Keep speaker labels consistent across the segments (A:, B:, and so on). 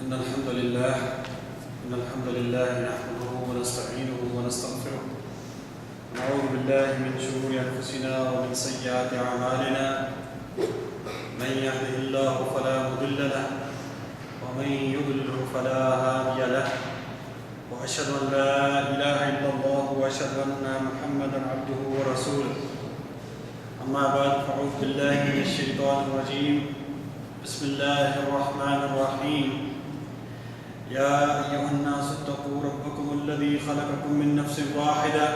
A: إن الحمد لله نحمده ونستعينه ونستغفره ونعوذ بالله من شرور أنفسنا ومن سيئات أعمالنا من يهده الله فلا مضل له ومن يضلل فلا هادي له وأشهد أن لا إله إلا الله وأشهد أن محمدا عبده ورسوله أما بعد فأعوذ بالله من الشيطان الرجيم بسم الله الرحمن الرحيم يا أيها الناس اتقوا ربكم الذي خلقكم من نفس واحدة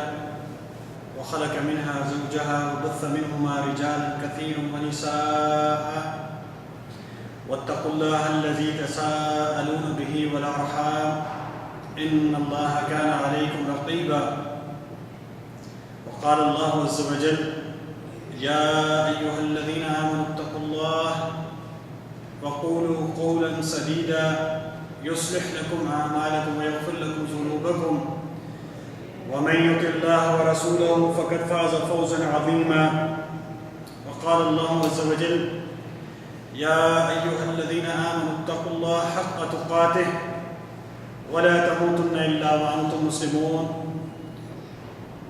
A: وخلق منها زوجها وبث منهما رجالا كثيرا ونساء واتقوا الله الذي تساءلون به والأرحام إن الله كان عليكم رقيبا وقال الله عز وجل يا أيها الذين آمنوا اتقوا الله وقولوا قولا سديدا يصلح لكم أعمالكم ويغفر لكم ذنوبكم ومن يطع الله ورسوله فقد فاز فوزا عظيما وقال الله عز وجل يا أيها الذين آمنوا اتقوا الله حق تقاته ولا تموتن إلا وأنتم مسلمون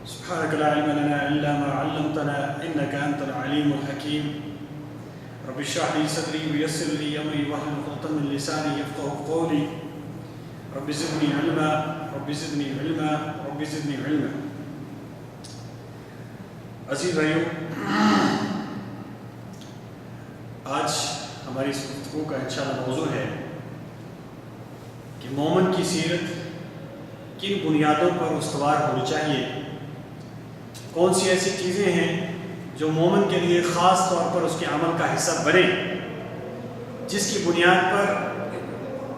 A: سبحانك لا علم لنا إلا ما علمتنا إنك أنت العليم الحكيم رب اشرح لي صدري ويسر لي أمري واحلل عقدة من لساني يفقهوا قولي رب زدني علما رب زدني علما رب زدني علما. عزیز بھائیو، آج ہماری اس گفتگو کا انشاءاللہ موضوع ہے کہ مومن کی سیرت کن بنیادوں پر استوار ہونی چاہیے، کون سی ایسی چیزیں ہیں جو مومن کے لیے خاص طور پر اس کے عمل کا حصہ بنے، جس کی بنیاد پر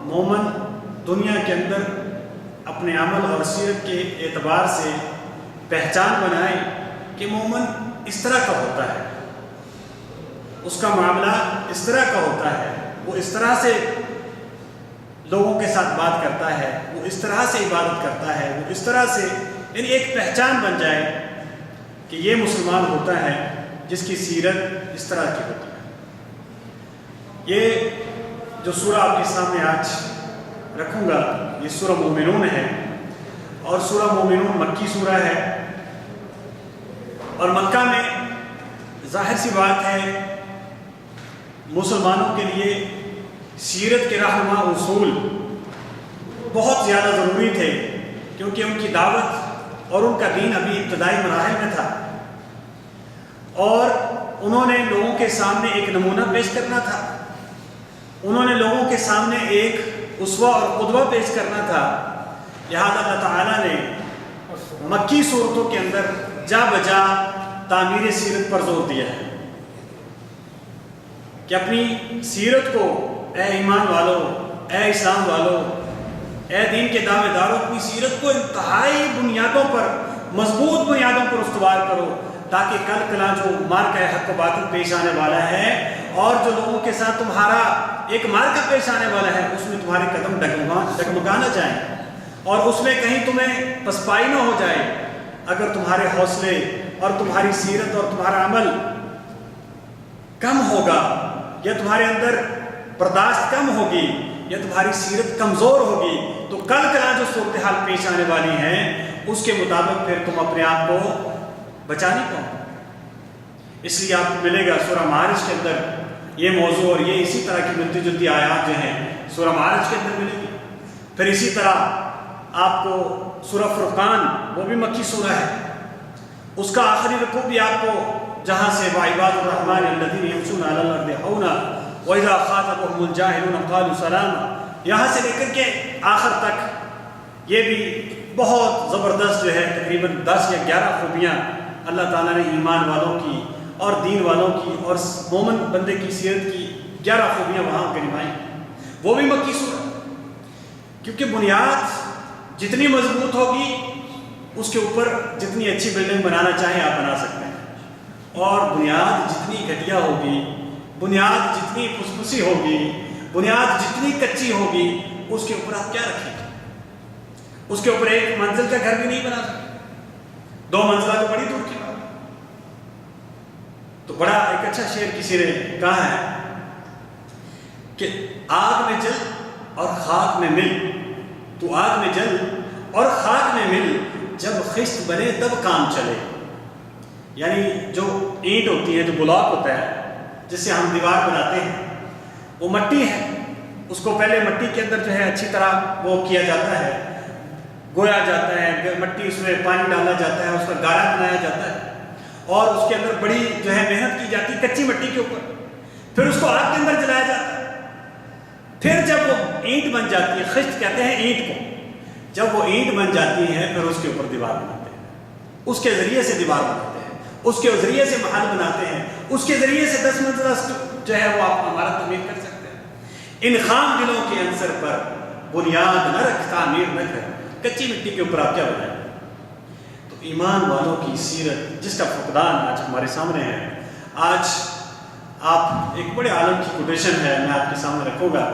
A: مومن دنیا کے اندر اپنے عمل اور سیرت کے اعتبار سے پہچان بنائے کہ مومن اس طرح کا ہوتا ہے، اس کا معاملہ اس طرح کا ہوتا ہے، وہ اس طرح سے لوگوں کے ساتھ بات کرتا ہے، وہ اس طرح سے عبادت کرتا ہے، وہ اس طرح سے، یعنی ایک پہچان بن جائے کہ یہ مسلمان ہوتا ہے جس کی سیرت اس طرح کی ہوتی ہے۔ یہ جو سورہ آپ کے سامنے آج رکھوں گا یہ سورہ مومنون ہے، اور سورہ مومنون مکی سورہ ہے، اور مکہ میں ظاہر سی بات ہے مسلمانوں کے لیے سیرت کے رہنما اصول بہت زیادہ ضروری تھے، کیونکہ ان کی دعوت اور ان کا دین ابھی ابتدائی مراحل میں تھا، اور انہوں نے لوگوں کے سامنے ایک نمونہ پیش کرنا تھا، انہوں نے لوگوں کے سامنے ایک اسوہ اور قدوہ پیش کرنا تھا۔ لہذا اللہ تعالیٰ نے مکی صورتوں کے اندر جا بجا تعمیر سیرت پر زور دیا ہے کہ اپنی سیرت کو، اے ایمان والو، اے اسلام والو، اے دین کے دعوے داروں، اپنی سیرت کو انتہائی بنیادوں پر، مضبوط بنیادوں پر استوار کرو، تاکہ کل کلا جو مارکہ حق و باطل پیش آنے والا ہے اور جو لوگوں کے ساتھ تمہارا ایک مارکہ پیش آنے والا ہے اس میں تمہارے قدم ڈگمگا نہ جائیں، اور اس میں کہیں تمہیں پسپائی نہ ہو جائے۔ اگر تمہارے حوصلے اور تمہاری سیرت اور تمہارا عمل کم ہوگا، یا تمہارے اندر برداشت کم ہوگی، یا تمہاری سیرت کمزور ہوگی، تو کل کلا جو صورتحال پیش آنے والی ہیں اس کے مطابق پھر تم اپنے آپ کو بچا نہیں پاؤ۔ اس لیے آپ کو ملے گا سورہ معارج کے اندر یہ موضوع، اور یہ اسی طرح کی ملتی جلتی آیات جو ہیں سورہ معارج کے اندر ملے گی۔ پھر اسی طرح آپ کو سورہ فرقان، وہ بھی مکی سورہ ہے، اس کا آخری رکوع بھی آپ کو جہاں سے وَعِبَادُ الرَّحْمَنِ الَّذِينَ يَمْشُونَ عَلَى الْأَرْضِ هَوْنًا وَإِذَا خَاطَبَهُمُ الْجَاهِلُونَ قَالُوا سَلَامًا، یہاں سے لے کر کے آخر تک یہ بھی بہت زبردست جو ہے تقریباً 10 یا 11 خوبیاں اللہ تعالیٰ نے ایمان والوں کی اور دین والوں کی اور مومن بندے کی سیرت کی 11 خوبیاں وہاں گنوائیں، وہ بھی مکی سورہ، کیونکہ بنیاد جتنی مضبوط ہوگی اس کے اوپر جتنی اچھی بلڈنگ بنانا چاہیں آپ بنا سکتے ہیں، اور بنیاد جتنی گھٹیا ہوگی، بنیاد جتنی پھسپھسی ہوگی، بنیاد جتنی کچی ہوگی، اس کے اوپر آپ کیا رکھیں گے؟ اس کے اوپر ایک منزل کا گھر بھی نہیں بنا سکتے، 2 منزلہ تو بڑی دور کی بات۔ تو بڑا ایک اچھا شعر کسی نے کہا ہے کہ آگ میں جل اور خاک میں مل، تو آگ میں جل اور خاک میں مل، جب خشت بنے تب کام چلے. یعنی جو اینٹ ہوتی ہے، جو بلاک ہوتا ہے جس سے ہم دیوار بناتے ہیں، وہ مٹی ہے. اس کو پہلے مٹی کے اندر جو ہے اچھی طرح وہ کیا جاتا ہے، گویا جاتا ہے، مٹی اس میں پانی ڈالا جاتا ہے، اس کا گارا بنایا جاتا ہے، اور اس کے اندر بڑی جو ہے محنت کی جاتی ہے کچی مٹی کے اوپر. پھر اس کو آگ کے اندر جلایا جاتا ہے. پھر جب وہ اینٹ بن جاتی ہے، خشت کہتے ہیں اینٹ کو، جب وہ اینٹ بن جاتی ہے پھر اس کے اوپر دیوار بناتے ہیں. اس کے ذریعے سے دیوار بناتے ہیں، اس کے ذریعے سے محل بناتے ہیں، اس کے ذریعے سے 10 منزلہ جو ہے وہ آپ عمارت تعمیر کر سکتے ہیں. ان خام دلوں کے عنصر پر بنیاد نہ رکھ، تعمیر نہ کر، کچی مٹی کے اوپر آپ کیا بنائیں؟ تو ایمان والوں کی سیرت جس کا فقدان آج ہمارے سامنے ہے. آج آپ ایک بڑے عالم کی کوٹیشن ہے، میں آپ کے سامنے رکھوں گا.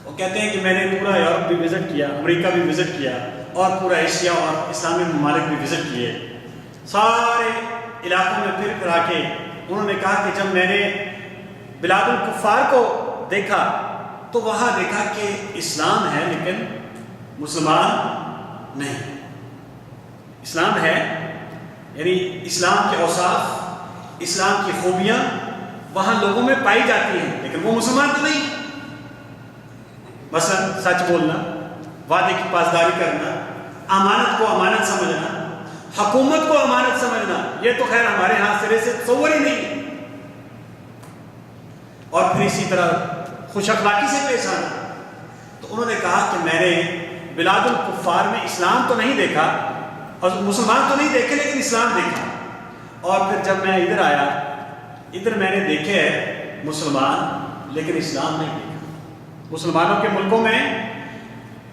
A: وہ کہتے ہیں کہ میں نے پورا یورپ بھی وزٹ کیا، امریکہ بھی وزٹ کیا، اور پورا ایشیا اور اسلامی ممالک بھی وزٹ کیے. سارے علاقوں میں پھر پھر آ کے انہوں نے کہا کہ جب میں نے بلاد الکفار کو دیکھا تو وہاں دیکھا کہ اسلام ہے لیکن مسلمان نہیں. اسلام ہے یعنی اسلام کے اوصاف، اسلام کی خوبیاں وہاں لوگوں میں پائی جاتی ہیں، لیکن وہ مسلمان تو نہیں. مثلا سچ بولنا، وعدے کی پاسداری کرنا، امانت کو امانت سمجھنا، حکومت کو امانت سمجھنا، یہ تو خیر ہمارے ہاں سرے سے تصور ہی نہیں ہے. اور پھر اسی طرح خوش اخلاقی سے پیش آنا. تو انہوں نے کہا کہ میں نے بلاد الکفار میں اسلام تو نہیں دیکھا اور مسلمان تو نہیں دیکھے، لیکن اسلام دیکھا. اور پھر جب میں ادھر آیا، ادھر میں نے دیکھے مسلمان لیکن اسلام نہیں دیکھا. مسلمانوں کے ملکوں میں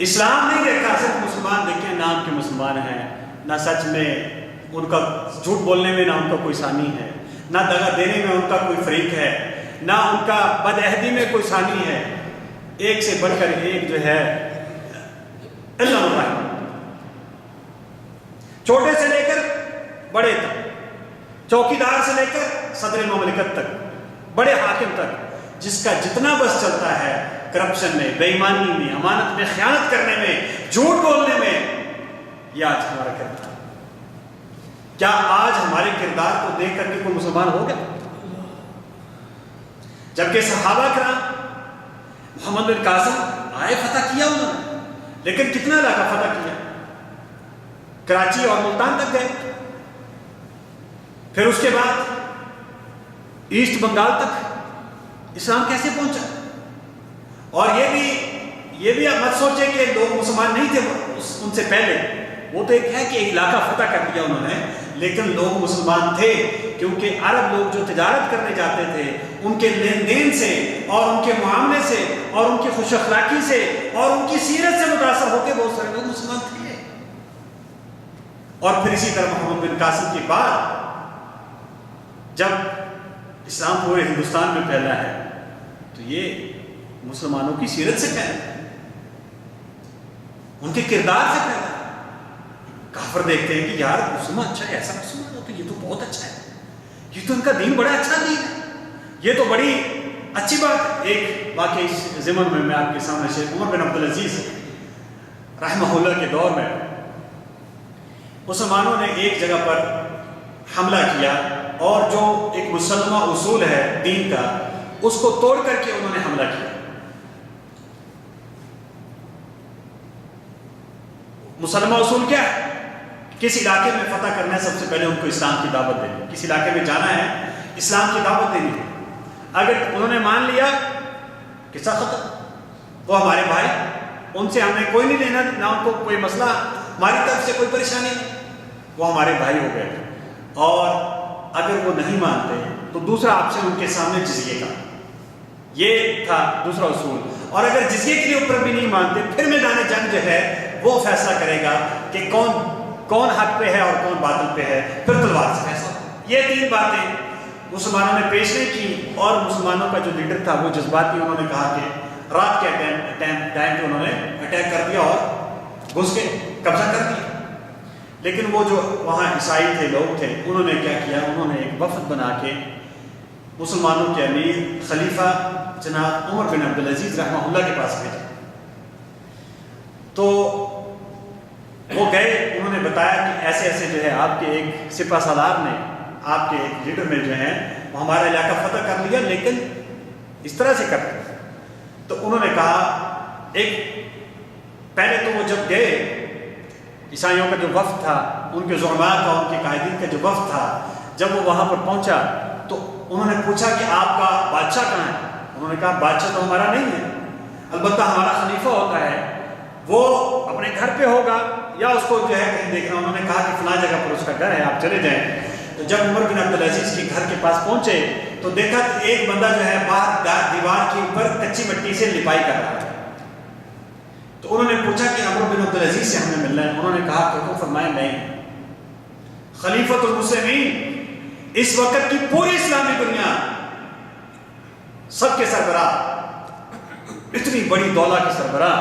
A: اسلام نہیں دیکھا، صرف مسلمان دیکھے، نام کے مسلمان ہیں، نہ سچ میں ان کا جھوٹ بولنے میں نہ ان کا کوئی ثانی ہے، نہ دغا دینے میں ان کا کوئی فریق ہے، نہ ان کا بدعہدی میں کوئی ثانی ہے. ایک سے بڑھ کر ایک جو ہے اللہ الرحمن، چھوٹے سے لے کر بڑے تک، چوکیدار سے لے کر صدر مملکت تک، بڑے حاکم تک، جس کا جتنا بس چلتا ہے کرپشن میں، بے ایمانی میں، امانت میں خیانت کرنے میں، جھوٹ بولنے میں، یہ آج ہمارا کردار. کیا آج ہمارے کردار کو دیکھ کر کے کوئی مسلمان ہو گیا؟ جبکہ صحابہ کرام، محمد بن قاسم آئے، فتح کیا انہوں نے، لیکن کتنا علاقہ فتح کیا؟ کراچی اور ملتان تک گئے. پھر اس کے بعد ایسٹ بنگال تک اسلام کیسے پہنچا؟ اور یہ بھی آپ مت سوچیں کہ لوگ مسلمان نہیں تھے ان سے پہلے. وہ تو ایک ہے کہ ایک علاقہ فتح کر دیا انہوں نے، لیکن لوگ مسلمان تھے، کیونکہ عرب لوگ جو تجارت کرنے جاتے تھے، ان کے لین دین سے اور ان کے معاملے سے اور ان کی خوش اخلاقی سے اور ان کی سیرت سے متاثر ہو کے بہت سارے لوگ مسلمان تھے. اور پھر اسی طرح محمد بن قاسم کے بعد جب اسلام پورے ہندوستان میں پھیلا ہے تو یہ مسلمانوں کی سیرت سے پھیلا، ان کے کردار سے پھیلا. کافر دیکھتے ہیں کہ یار مسلمان اچھا ہے، ایسا مسلمان ہو تو یہ تو بہت اچھا ہے، یہ تو ان کا دین بڑا اچھا دین ہے، یہ تو بڑی اچھی بات. ایک واقعی ضمن میں آپ کے سامنے شیخ عمر بن عبدالعزیز رحمہ اللہ کے دور میں مسلمانوں نے ایک جگہ پر حملہ کیا، اور جو ایک مسلمہ اصول ہے دین کا، اس کو توڑ کر کے انہوں نے حملہ کیا. مسلمہ اصول کیا ہے؟ کس علاقے میں فتح کرنا ہے، سب سے پہلے ان کو اسلام کی دعوت دینی. کس علاقے میں جانا ہے، اسلام کی دعوت دینی ہے. اگر انہوں نے مان لیا کہ ختم، وہ ہمارے بھائی، ان سے ہمیں کوئی نہیں لینا، نہ ان کو کوئی مسئلہ، ہماری طرف سے کوئی پریشانی نہیں، وہ ہمارے بھائی ہو گئے. اور اگر وہ نہیں مانتے تو دوسرا آپشن ان کے سامنے جزیے کا، یہ تھا دوسرا اصول. اور اگر جزیے کے لیے اوپر بھی نہیں مانتے، پھر میدان جنگ جو ہے وہ فیصلہ کرے گا کہ کون حق پہ ہے اور کون باطل پہ ہے، پھر تلوار سے فیصلہ. یہ 3 باتیں مسلمانوں نے پیش نہیں کی، اور مسلمانوں کا جو لیڈر تھا وہ جذباتی، انہوں نے کہا کہ رات کے ٹائم پہ انہوں نے اٹیک کر دیا اور گھس کے قبضہ کر دیا. لیکن وہ جو وہاں عیسائی تھے، لوگ تھے، انہوں نے کیا کیا، انہوں نے ایک وفد بنا کے مسلمانوں کے امیر خلیفہ جناب عمر بن عبدالعزیز رحمہ اللہ کے پاس بھیجا. تو وہ گئے, انہوں نے بتایا کہ ایسے ایسے جو ہے آپ کے ایک سپہ سالار نے, آپ کے ایک لیڈر نے جو ہے وہ ہمارا علاقہ فتح کر لیا, لیکن اس طرح سے کر دیا. تو انہوں نے کہا پہلے تو وہ جب گئے, عیسائیوں کا جو وفد تھا, ان کے زعماء کا, ان کے قائدین کا جو وفد تھا, جب وہ وہاں پر پہنچا تو انہوں نے پوچھا کہ آپ کا بادشاہ کہاں ہے؟ انہوں نے کہا بادشاہ تو ہمارا نہیں ہے, البتہ ہمارا خلیفہ ہوتا ہے, وہ اپنے گھر پہ ہوگا یا اس کو جو ہے کہیں دیکھنا. انہوں نے کہا کہ فلاں جگہ پر اس کا گھر ہے, آپ چلے جائیں. تو جب عمر بن عبدالعزیز کے گھر کے پاس پہنچے تو دیکھا کہ ایک بندہ جو ہے باہر دیوار کے اوپر کچی مٹی سے لپائی کر رہا ہے. تو انہوں نے پوچھا کہ عمر بن عبدالعزیز سے ہمیں ملنا ہے. انہوں نے کہا کہ حکم فرمائے نہیں, خلیفۃ المسلمین اس وقت کی پوری اسلامی دنیا سب کے سربراہ, اتنی بڑی دولت کے سربراہ,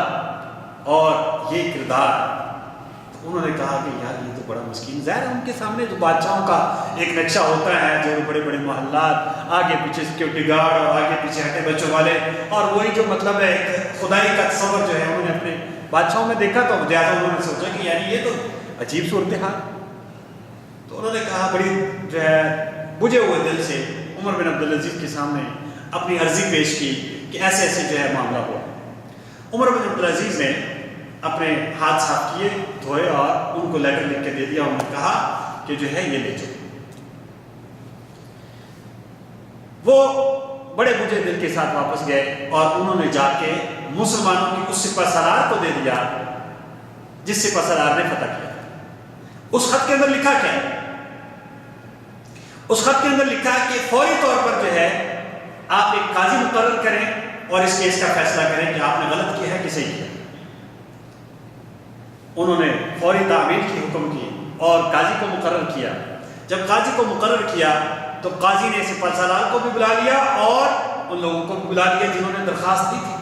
A: اور یہ کردار. تو انہوں نے کہا کہ یار یہ تو بڑا مسکین, ظاہر ہے ان کے سامنے جو بادشاہوں کا ایک نقشہ ہوتا ہے, جو بڑے بڑے محلات, آگے پیچھے سیکورٹی گارڈ اور آگے پیچھے ہٹے بچوں والے, اور وہی جو مطلب ہے خدائی کا تصور جو ہے انہوں نے اپنے بادشاہوں میں دیکھا. تو زیادہ انہوں نے سوچا کہ یعنی یہ تو عجیب صورتحال. تو انہوں نے کہا بڑی جو ہے بجھے ہوئے دل سے عمر بن عبدالعزیز کے سامنے اپنی عرضی پیش کی کہ ایسے ایسے جو ہے معاملہ ہوا. عمر بن عبدالعزیز نے اپنے ہاتھ صاف کیے, دھوئے, اور ان کو لیٹر لکھ کے دے دیا. انہوں نے کہا کہ جو ہے یہ لے جاؤ. وہ بڑے بجھے دل کے ساتھ واپس گئے اور انہوں نے جا کے مسلمانوں کی اس سپہ سالار کو دے دیا جس سپہ سالار نے فتح کیا. اس خط کے اندر لکھا کیا ہے؟ اس خط کے اندر لکھا ہے کہ فوری طور پر جو ہے آپ ایک قاضی مقرر کریں اور اس کیس کا فیصلہ کریں کہ آپ نے غلط کیا ہے کہ صحیح کیا. انہوں نے فوری تعمیل کی حکم کی اور قاضی کو مقرر کیا. جب قاضی کو مقرر کیا تو قاضی نے سپہ سالار کو بھی بلا لیا اور ان لوگوں کو بھی بلا لیا جنہوں نے درخواست دی تھی.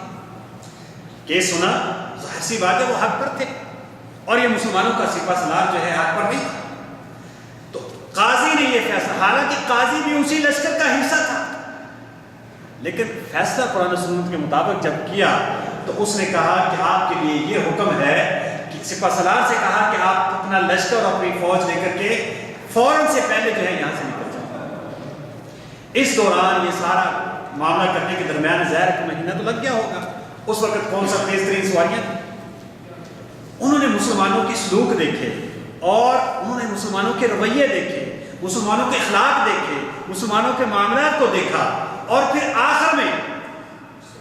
A: کیس سنا, ظاہر سی بات ہے وہ حق پر تھے, اور یہ مسلمانوں کا سپہ سالار جو ہے حق پر نہیں. تو قاضی نے یہ فیصلہ, حالانکہ قاضی بھی اسی لشکر کا حصہ تھا, لیکن فیصلہ قرآن و سنت کے مطابق جب کیا تو اس نے کہا کہ آپ کے لیے یہ حکم ہے کہ سپہ سالار سے کہا کہ آپ اپنا لشکر اور اپنی فوج لے کر کے فوراً سے پہلے جو ہے یہاں سے نکل جائیں. اس دوران یہ سارا معاملہ کرنے کے درمیان ظاہر کا مہینہ تو لگ گیا ہوگا. اس وقت کون سا تیز ترین سواریاں تھیں. انہوں نے مسلمانوں کی سلوک دیکھے اور انہوں نے مسلمانوں کے رویے دیکھے, مسلمانوں کے اخلاق دیکھے, مسلمانوں کے معاملات کو دیکھا, اور پھر آخر میں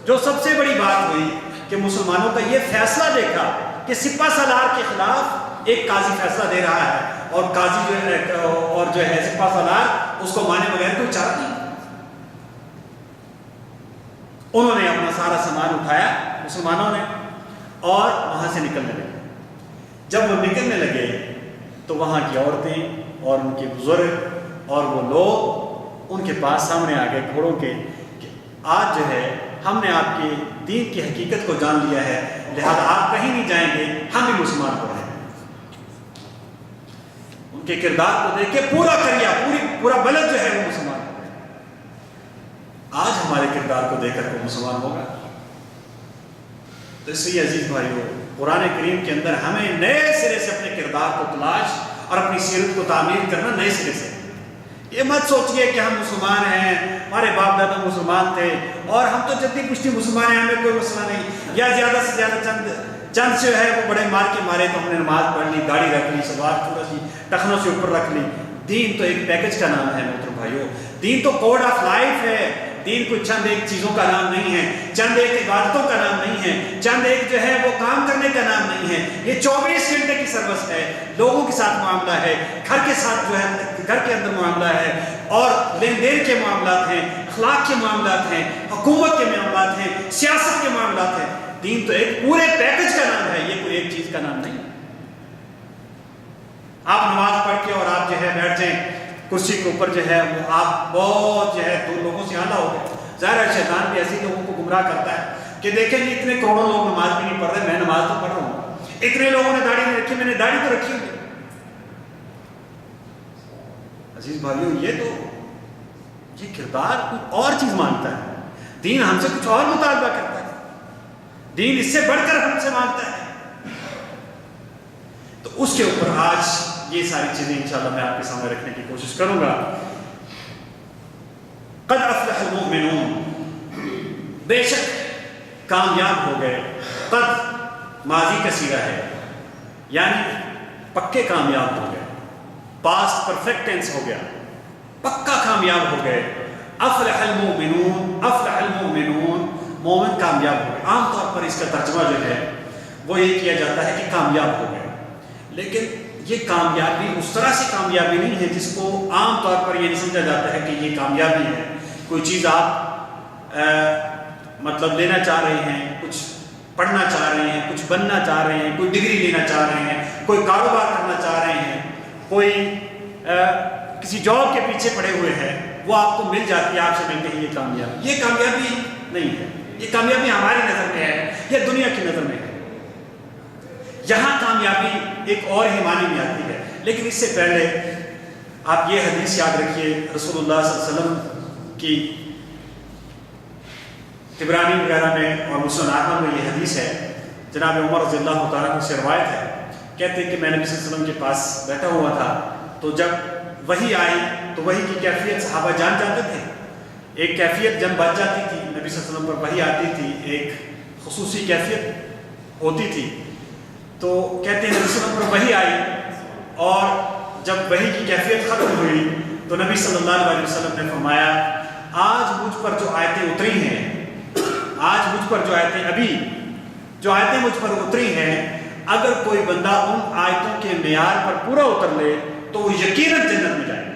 A: جو سب سے بڑی بات ہوئی کہ مسلمانوں کا یہ فیصلہ دیکھا کہ سپہ سالار کے خلاف ایک قاضی فیصلہ دے رہا ہے, اور قاضی جو ہے سپہ سالار اس کو مانے بغیر کوئی چارہ نہیں. انہوں نے اپنا سارا سامان اٹھایا مسلمانوں نے اور وہاں سے نکلنے لگے. جب وہ نکلنے لگے تو وہاں کی عورتیں اور ان کے بزرگ اور وہ لوگ ان کے پاس سامنے آ گئے گھوڑوں کے کہ آج جو ہے ہم نے آپ کے دین کی حقیقت کو جان لیا ہے, لہذا آپ کہیں نہیں جائیں گے, ہم بھی مسلمان ہو رہے ہیں. ان کے کردار کو دیکھ کے پورا کریا پورا بلد جو ہے وہ مسلمان ہو گئے. آج ہمارے کردار کو دیکھ کر کوئی مسلمان ہوگا؟ تو اس لیے عزیز بھائیو, قرآن کریم کے اندر ہمیں نئے سرے سے اپنے کردار کو تلاش اور اپنی سیرت کو تعمیر کرنا نئے سرے سے. یہ مت سوچئے کہ ہم مسلمان ہیں, ہمارے باپ دادا مسلمان تھے اور ہم تو جدی پشتی مسلمان ہیں, ہمیں کوئی مسئلہ نہیں, یا زیادہ سے زیادہ چند جو ہے وہ بڑے مار کے مارے تو ہم نے نماز پڑھ لی, داڑھی رکھ لی, سلوار تھوڑا سی ٹخنوں سے اوپر رکھ لی. دین تو ایک پیکج کا نام ہے محترم بھائیو, دین تو کوڈ آف لائف ہے. دین کوئی چند ایک چیزوں کا نام نہیں ہے, چند ایک عبادتوں کا نام نہیں ہے, چند ایک جو ہے وہ کام کرنے کا نام نہیں ہے. یہ 24 گھنٹے کی سروس ہے, لوگوں کے ساتھ معاملہ ہے, گھر کے ساتھ جو ہے گھر کے اندر معاملہ ہے, اور لین دین کے معاملات ہیں, اخلاق کے معاملات ہیں, حکومت کے معاملات ہیں, سیاست کے معاملات ہیں. دین تو ایک پورے پیکج کا نام ہے, یہ کوئی ایک چیز کا نام نہیں. آپ نماز پڑھ کے اور آپ جو ہے بیٹھ جائیں کرسی کے اوپر جو ہے وہ آپ بہت جو ہے دو لوگوں سے اعلیٰ ہو گئے. ظاہر ہے شیطان بھی ایسے لوگوں کو گمراہ کرتا ہے کہ دیکھیں جی اتنے کروڑوں لوگ نماز بھی نہیں پڑھ رہے, میں نماز تو پڑھ رہا ہوں. اتنے لوگوں نے داڑھی نہیں رکھی, میں نے داڑھی تو رکھی ہوئی. عزیز بھائیو, یہ کردار کوئی اور چیز مانگتا ہے. دین ہم سے کچھ اور مطالبہ کرتا ہے، دین اس سے بڑھ کر ہم سے مانگتا ہے. تو اس کے اوپر آج یہ ساری چیزیں انشاءاللہ میں آپ کے سامنے رکھنے کی کوشش کروں گا. قد افلح المؤمنون، بے شک کامیاب ہو گئے. قد ماضی کا صیغہ ہے، یعنی پکے کامیاب ہو گئے، پاسٹ پرفیکٹ ٹینس ہو گیا، پکا کامیاب ہو گئے. افلح المؤمنون، افلح المؤمنون، مومن کامیاب ہو گئے. عام طور پر اس کا ترجمہ جو ہے وہ یہ کیا جاتا ہے کہ کامیاب ہو گئے، لیکن یہ کامیابی اس طرح سے کامیابی نہیں ہے جس کو عام طور پر یہ نہیں سمجھا جاتا ہے کہ یہ کامیابی ہے. کوئی چیز آپ مطلب لینا چاہ رہے ہیں، کچھ پڑھنا چاہ رہے ہیں، کچھ بننا چاہ رہے ہیں، کوئی ڈگری لینا چاہ رہے ہیں، کوئی کاروبار کرنا چاہ رہے ہیں، کوئی کسی جاب کے پیچھے پڑے ہوئے ہیں، وہ آپ کو مل جاتی ہے، آپ سے ملتے ہیں، یہ کامیابی. یہ کامیابی نہیں ہے. یہ کامیابی ہماری نظر میں ہے یا دنیا کی نظر میں ہے. یہاں کامیابی ایک اور ہی معنی میں آتی ہے. لیکن اس سے پہلے آپ یہ حدیث یاد رکھیے، رسول اللہ صلی اللہ علیہ وسلم کی طبرانی وغیرہ میں اور مسند احمد میں یہ حدیث ہے. جناب عمر رضی اللہ تعالیٰ عنہ سے روایت ہے، کہتے ہیں کہ میں نبی صلی اللہ علیہ وسلم کے پاس بیٹھا ہوا تھا، تو جب وحی آئی تو وحی کی کیفیت صحابہ جان جاتے تھے. ایک کیفیت جب بچ جاتی تھی، نبی صلی اللہ علیہ وسلم پر وحی آتی تھی، ایک خصوصی کیفیت ہوتی تھی. تو کہتے ہیں نبی صلی اللہ علیہ وسلم پر وحی آئی اور جب وحی کی کیفیت ختم ہوئی تو نبی صلی اللہ علیہ وسلم نے فرمایا، آج مجھ پر جو آیتیں اتری ہیں، آج مجھ پر جو آیتیں جو آیتیں مجھ پر اتری ہیں، اگر کوئی بندہ ان آیتوں کے معیار پر پورا اتر لے تو وہ یقیناً جنت میں جائے گا.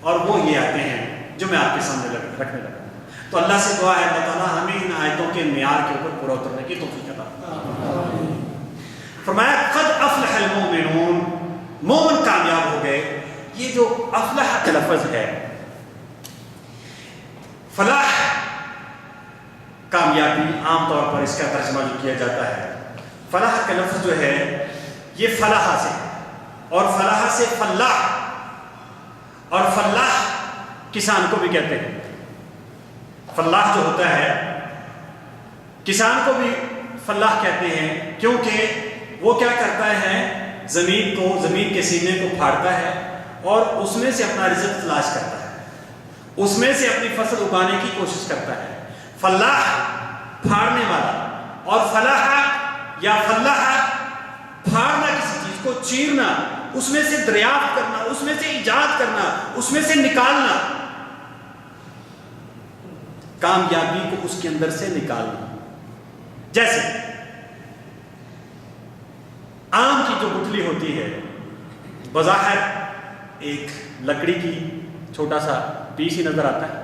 A: اور وہ یہ آیتیں ہیں جو میں آپ کے سامنے رکھنے لگا. تو اللہ سے دعا ہے اللہ تعالیٰ ہمیں ان آیتوں کے معیار کے اوپر پورا اترنے کی توفیق عطا فرمائے. فرمایا قد افلح المؤمنون، مومن کامیاب ہو گئے. یہ جو افلح کا لفظ ہے، فلاح کامیابی، عام طور پر اس کا ترجمہ جو کیا جاتا ہے، فلاح کا لفظ جو ہے یہ فلاح سے، اور فلاح سے فلاح، اور فلاح کسان کو بھی کہتے ہیں. فلاح جو ہوتا ہے کسان کو بھی فلاح کہتے ہیں، کیونکہ وہ کیا کرتا ہے، زمین کے سینے کو پھاڑتا ہے اور اس میں سے اپنا رزق تلاش کرتا ہے، اس میں سے اپنی فصل اگانے کی کوشش کرتا ہے. فلاح پھاڑنے والا، اور فلاح یا فلاح پھاڑنا، کسی چیز کو چیرنا، اس میں سے دریافت کرنا، اس میں سے ایجاد کرنا، اس میں سے نکالنا، کامیابی کو اس کے اندر سے نکالنا. جیسے آم کی جو گٹھلی ہوتی ہے، بظاہر ایک لکڑی کی چھوٹا سا پیس ہی نظر آتا ہے.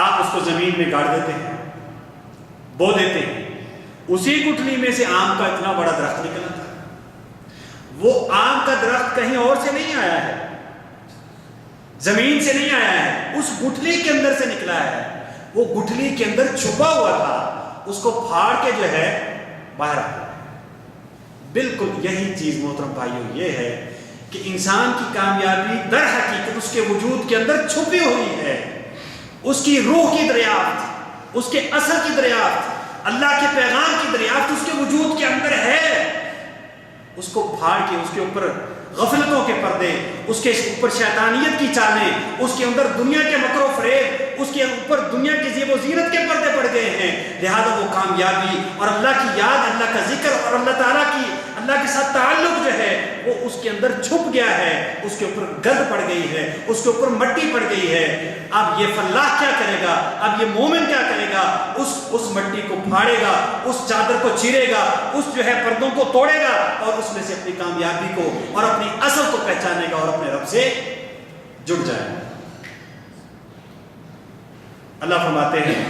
A: آپ اس کو زمین میں گاڑ دیتے ہیں، بو دیتے ہیں، اسی گٹھلی میں سے آم کا اتنا بڑا درخت نکلا تھا. وہ آم کا درخت کہیں اور سے نہیں آیا ہے، زمین سے نہیں آیا ہے، اس گٹھلی کے اندر سے نکلا ہے. وہ گٹھلی کے اندر چھپا ہوا تھا، اس کو پھاڑ کے جو ہے باہر آ گیا. بالکل یہی چیز محترم بھائیو یہ ہے کہ انسان کی کامیابی در حقیقت اس کے وجود کے اندر چھپی ہوئی ہے. اس کی روح کی دریافت، اس کے اثر کی دریافت، اللہ کے پیغام کی دریافت اس کے وجود کے اندر ہے. اس کو پھاڑ کے اس کے اوپر غفلتوں کے پردے، اس کے اوپر شیطانیت کی چالیں، اس کے اندر دنیا کے مکر و فریب، اس کے اوپر دنیا کی زیب و زینت کے پردے پڑ گئے ہیں. لہذا وہ کامیابی اور اللہ کی یاد، اللہ کا ذکر اور اللہ تعالیٰ کی، اللہ کے ساتھ تعلق جو ہے وہ اس کے اندر چھپ گیا ہے. اس کے اوپر گند پڑ گئی ہے، اس کے اوپر مٹی پڑ گئی ہے. اب یہ فلاح کیا کرے گا، اب یہ مومن کیا کرے گا، اس مٹی کو پھاڑے گا، اس چادر کو چیرے گا، اس جو ہے پردوں کو توڑے گا اور اس میں سے اپنی کامیابی کو اور اپنی اصل کو پہچانے گا اور اپنے رب سے جڑ جائے گا. اللہ فرماتے ہیں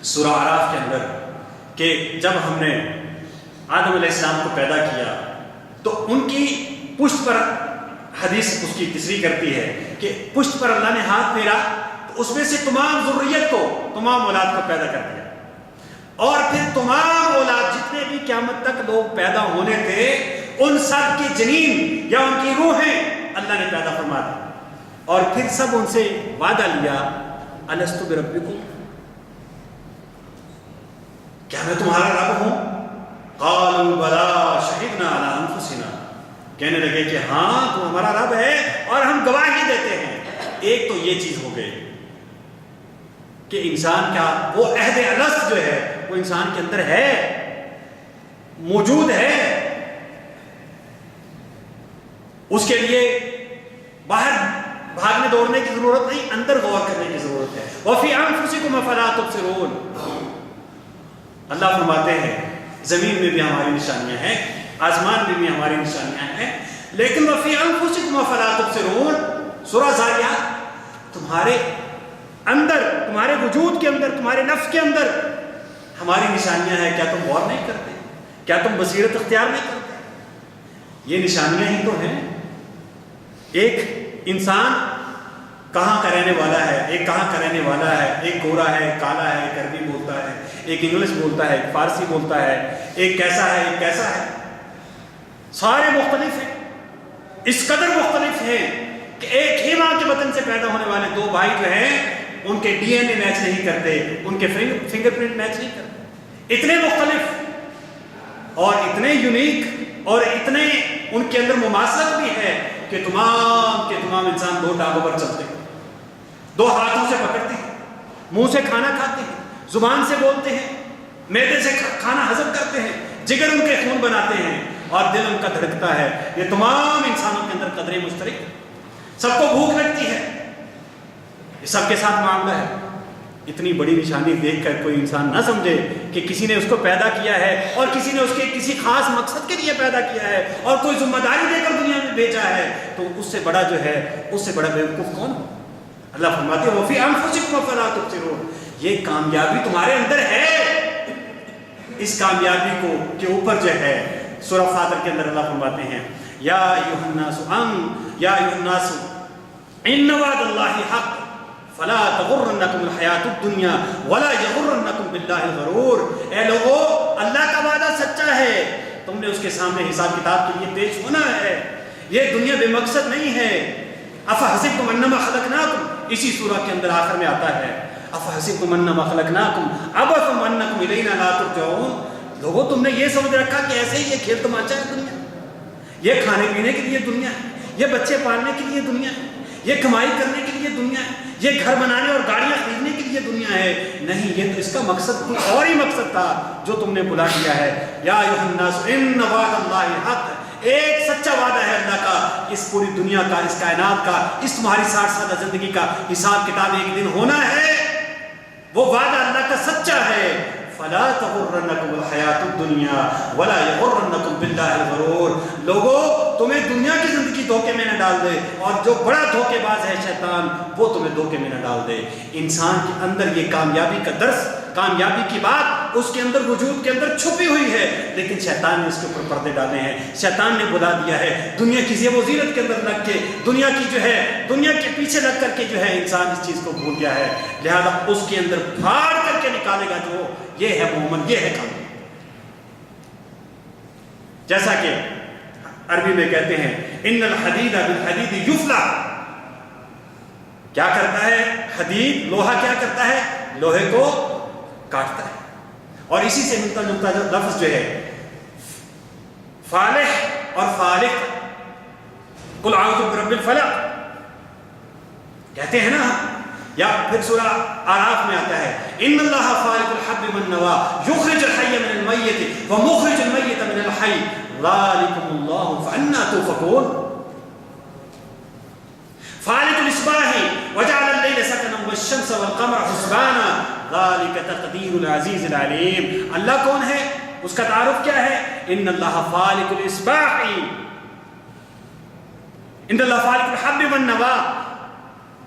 A: سورہ اعراف کے اندر کہ جب ہم نے آدم علیہ السلام کو پیدا کیا تو ان کی پشت پر، حدیث اس کی تصریح کرتی ہے کہ پشت پر اللہ نے ہاتھ پھیرا تو اس میں سے تمام ذریت کو، تمام اولاد کو پیدا کر دیا. اور پھر تمام اولاد جتنے بھی قیامت تک لوگ پیدا ہونے تھے، ان سب کی جنین یا ان کی روحیں اللہ نے پیدا فرما دی. اور پھر سب ان سے وعدہ لیا، الستو بربکم، کیا میں تمہارا رب ہوں؟ قالوا بلا شہدنا علی انفسنا، کہنے لگے کہ ہاں تم ہمارا رب ہے اور ہم گواہی دیتے ہیں۔ ایک تو یہ چیز ہو گئی کہ انسان کا وہ عہد الست جو ہے وہ انسان کے اندر ہے، موجود ہے، اس کے لیے باہر بھاگنے دوڑنے کی ضرورت نہیں، اندر غور کرنے کی ضرورت ہے۔ وَفِي أَنفُسِكُمْ أَفَلَا تُبْصِرُونَ، اللہ فرماتے ہیں زمین میں بھی ہماری نشانیاں ہیں، آسمان میں بھی ہماری نشانیاں ہیں، لیکن وَفِي أَنفُسِكُمْ أَفَلَا تُبْصِرُونَ، سورہ زاریات، تمہارے اندر، تمہارے وجود کے اندر، تمہارے نفس کے اندر ہماری نشانیاں ہیں، کیا تم غور نہیں کرتے؟ کیا تم بصیرت اختیار نہیں کرتے؟ یہ نشانیاں ہی تو ہیں۔ ایک انسان کہاں کا رہنے والا ہے، ایک کہاں کا رہنے والا ہے، ایک گورا ہے، ایک کالا ہے، ایک عربی بولتا ہے، ایک انگلش بولتا ہے، ایک فارسی بولتا ہے، ایک کیسا ہے، ایک کیسا ہے، سارے مختلف ہیں، اس قدر مختلف ہیں کہ ایک ہی ماں کے وطن سے پیدا ہونے والے دو بھائی جو ہیں ان کے ڈی این اے میچ نہیں کرتے، ان کے فنگر پرنٹ میچ نہیں کرتے، اتنے مختلف اور اتنے یونیک اور اتنے ان کے اندر مماثلت بھی ہے کہ تمام کے تمام انسان دو ٹانگوں پر چلتے ہیں، دو ہاتھوں سے پکڑتے ہیں، منہ سے کھانا کھاتے ہیں، زبان سے بولتے ہیں، معدے سے کھانا ہضم کرتے ہیں، جگر ان کے خون بناتے ہیں اور دل ان کا دھڑکتا ہے۔ یہ تمام انسانوں کے اندر قدریں مشترک، سب کو بھوک لگتی ہے، یہ سب کے ساتھ معاملہ ہے۔ اتنی بڑی نشانی دیکھ کر کوئی انسان نہ سمجھے کہ کسی نے اس کو پیدا کیا ہے اور کسی نے اس کے کسی خاص مقصد کے لیے پیدا کیا ہے اور کوئی ذمہ داری دے کر دنیا میں بھیجا ہے، تو اس سے بڑا جو ہے، اس سے بڑا بیوقوف کون ہو؟ اللہ فرماتے ہیں وَفِي أَنفُسِكُمْ أَفَلَا تُبْصِرُونَ، یہ کامیابی تمہارے اندر ہے۔ اس کامیابی کو کے اوپر جو ہے سورہ فاطر کے اندر اللہ فرماتے ہیں یا ایھا الناس ان وعد اللہ حق فلا تغرنکم الحیات الدنیا ولا یغرنکم باللہ الغرور، اے لوگو اللہ کا وعدہ سچا ہے، تم نے اس کے سامنے حساب کتاب کے لیے پیش ہونا ہے، یہ دنیا بے مقصد نہیں ہے۔ افحسبتم انما خلقناکم، اسی سورہ کے اندر آخر میں آتا ہے افحسبتم انما خلقناکم عبثا وانکم الینا لا ترجعون، لوگوں تم نے یہ سمجھ رکھا کہ ایسے ہی یہ کھیل تماشا ہے دنیا، یہ کھانے پینے کے لیے دنیا ہے، یہ بچے پالنے کے لیے دنیا ہے، یہ کمائی کرنے کے لیے دنیا ہے، یہ گھر بنانے اور گاڑیاں خریدنے کے لیے دنیا ہے، نہیں، یہ تو اس کا مقصد کوئی اور ہی مقصد تھا جو تم نے بلا دیا ہے۔ یا ایھا الناس ان وعد اللہ حق، ایک سچا وعدہ ہے اللہ کا، اس پوری دنیا کا، اس کائنات کا، اس تمہاری 60 سالہ زندگی کا حساب کتاب ایک دن ہونا ہے، وہ وعدہ اللہ کا سچا ہے۔ فلا تغرنکم الحیات الدنیا ولا یغرنکم باللہ الغرور، لوگوں تمہیں دنیا کی زندگی دھوکے میں نہ ڈال دے، اور جو بڑا دھوکے باز ہے شیطان وہ تمہیں دھوکے میں نہ ڈال دے۔ انسان کے اندر یہ کامیابی کا درس، کامیابی کی بات اس کے اندر وجود کے اندر چھپی ہوئی ہے، لیکن شیطان نے اس کے اوپر پردے ڈالے ہیں، شیطان نے بلا دیا ہے، دنیا کی زیب و زینت کے اندر لگ کے، دنیا کی جو ہے، دنیا کے پیچھے لگ کر کے جو ہے انسان اس چیز کو بھول گیا ہے، لہذا اس کے اندر پھاڑ کر کے نکالے گا جو یہ ہے مومن، یہ ہے کامیاب۔ جیسا کہ عربی میں کہتے ہیں ان الحدید بالحدید یفلا، کیا کرتا ہے حدید، لوہا کیا کرتا ہے، لوہے کو کاٹتا ہے، اور اسی سے ملتا جلتا جو لفظ جو ہے فالح اور فالق، قل اعوذ برب الفلق کہتے ہیں نا، یا پھر سورہ اعراف میں آتا ہے ان اللہ فالق الحب والنوى یخرج الحی من المیت ومخرج المیت من الحی ذالکم اللہ فانا توفکون، فالق الاصباح وجعل الليل سكنا والشمس والقمر حسبانا ذلك تقدیر العزیز العلیم۔ اللہ کون ہے، اس کا تعارف کیا ہے، ان اللہ فالق الاصباح، ان اللہ فالق الحب والنوى،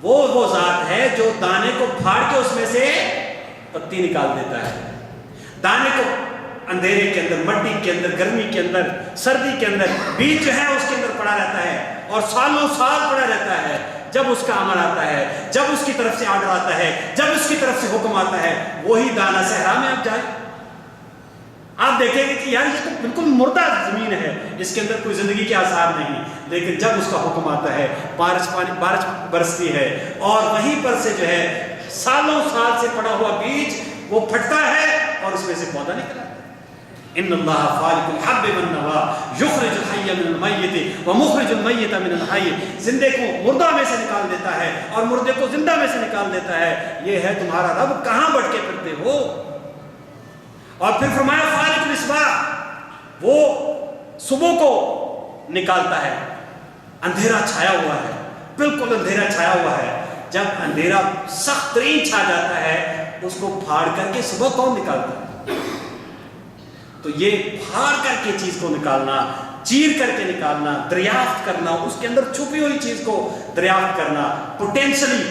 A: وہ ذات ہے جو دانے کو پھاڑ کے اس میں سے پتی نکال دیتا ہے، دانے کو اندھیرے کے اندر، مٹی کے اندر، گرمی کے اندر، سردی کے اندر، بیج جو ہے اس کے اندر پڑا رہتا ہے اور سالوں سال پڑا رہتا ہے، جب اس کا امر آتا ہے، جب اس کی طرف سے آرڈر آتا ہے، جب اس کی طرف سے حکم آتا ہے، وہی دانہ صحرا میں اب جائے، آپ دیکھیں گے کہ یار یہ تو بالکل مردہ زمین ہے، اس کے اندر کوئی زندگی کے آثار نہیں، لیکن جب اس کا حکم آتا ہے، بارش برستی ہے اور وہیں پر سے جو ہے سالوں سال سے پڑا ہوا بیج وہ پھٹتا ہے اور اس میں سے پودا نکل آتا ہے۔ ان اللہ فالق الحب والنوى یخرج الحی من المیت ومخرج المیت من الحی، زندے کو مردہ میں سے نکال دیتا ہے اور مردے کو زندہ میں سے نکال دیتا ہے، یہ ہے تمہارا رب، کہاں بھٹکے پھرتے ہو؟ اور پھر فرمایا فالق الاصباح، وہ صبح کو نکالتا ہے، اندھیرا چھایا ہوا ہے، بالکل اندھیرا چھایا ہوا ہے، جب اندھیرا سخت ترین چھا جاتا ہے اس کو پھاڑ کر کے صبح کون نکالتا ہے؟ تو یہ پھاڑ کر کے چیز کو نکالنا، چیر کر کے نکالنا، دریافت کرنا، اس کے اندر چھپی ہوئی چیز کو دریافت کرنا، پوٹینشلی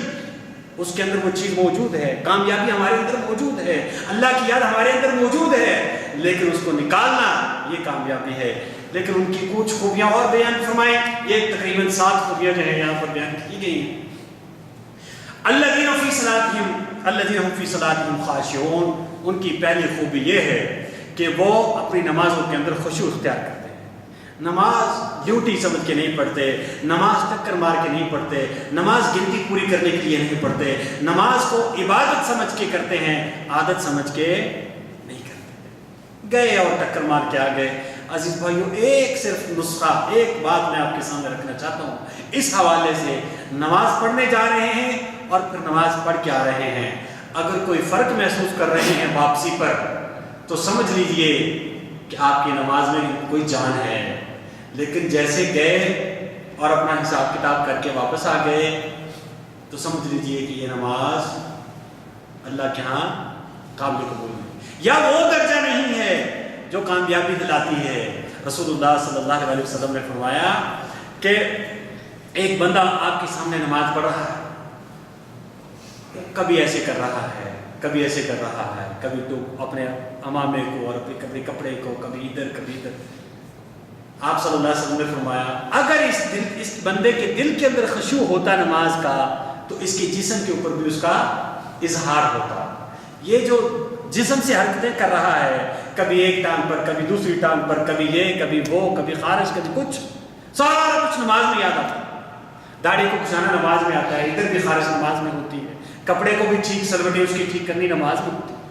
A: اس کے اندر وہ چیز موجود ہے، کامیابی ہمارے اندر موجود ہے، اللہ کی یاد ہمارے اندر موجود ہے، لیکن اس کو نکالنا یہ کامیابی ہے۔ لیکن ان کی کچھ خوبیاں اور بیان فرمائیں، یہ تقریباً 7 خوبیاں جو ہیں یہاں پر بیان کی گئی ہیں۔ الذین فی صلاتہم خاشعون، ان کی پہلی خوبی یہ ہے کہ وہ اپنی نمازوں کے اندر خشوع اختیار کرتے ہیں۔ نماز ڈیوٹی سمجھ کے نہیں پڑھتے، نماز ٹکر مار کے نہیں پڑھتے، نماز گنتی پوری کرنے کے لیے نہیں پڑھتے، نماز کو عبادت سمجھ کے کرتے ہیں، عادت سمجھ کے نہیں کرتے۔ گئے اور ٹکر مار کے آ گئے۔ عزیز بھائیو، ایک صرف نسخہ، ایک بات میں آپ کے سامنے رکھنا چاہتا ہوں اس حوالے سے، نماز پڑھنے جا رہے ہیں اور پھر نماز پڑھ کے آ رہے ہیں، اگر کوئی فرق محسوس کر رہے ہیں واپسی پر تو سمجھ لیجئے کہ آپ کی نماز میں کوئی جان ہے، لیکن جیسے گئے اور اپنا حساب کتاب کر کے واپس آ گئے تو سمجھ لیجئے کہ یہ نماز اللہ کے ہاں قابل قبول نہیں، یا وہ درجہ نہیں ہے جو کامیابی دلاتی ہے۔ رسول اللہ صلی اللہ علیہ وسلم نے فرمایا کہ ایک بندہ آپ کے سامنے نماز پڑھ رہا ہے، کبھی ایسے کر رہا ہے، کبھی ایسے کر رہا ہے، کبھی تو اپنے امامے کو اور اپنے کپڑے کو، کبھی ادھر کبھی ادھر۔ آپ صلی اللہ علیہ وسلم نے فرمایا اگر اس بندے کے دل کے اندر خشوع ہوتا نماز کا تو اس کے جسم کے اوپر بھی اس کا اظہار ہوتا۔ یہ جو جسم سے حرکتیں کر رہا ہے، کبھی ایک ٹانگ پر، کبھی دوسری ٹانگ پر، کبھی یہ کبھی وہ، کبھی خارج کبھی کچھ، سارا کچھ نماز میں یاد آتا ہے۔ داڑھی کو کھسانا نماز میں آتا ہے، ادھر بھی خارج نماز میں ہوتی ہے، کپڑے کو بھی ٹھیک سلوٹی اس کی ٹھیک کرنی نماز میں ہوتی ہے۔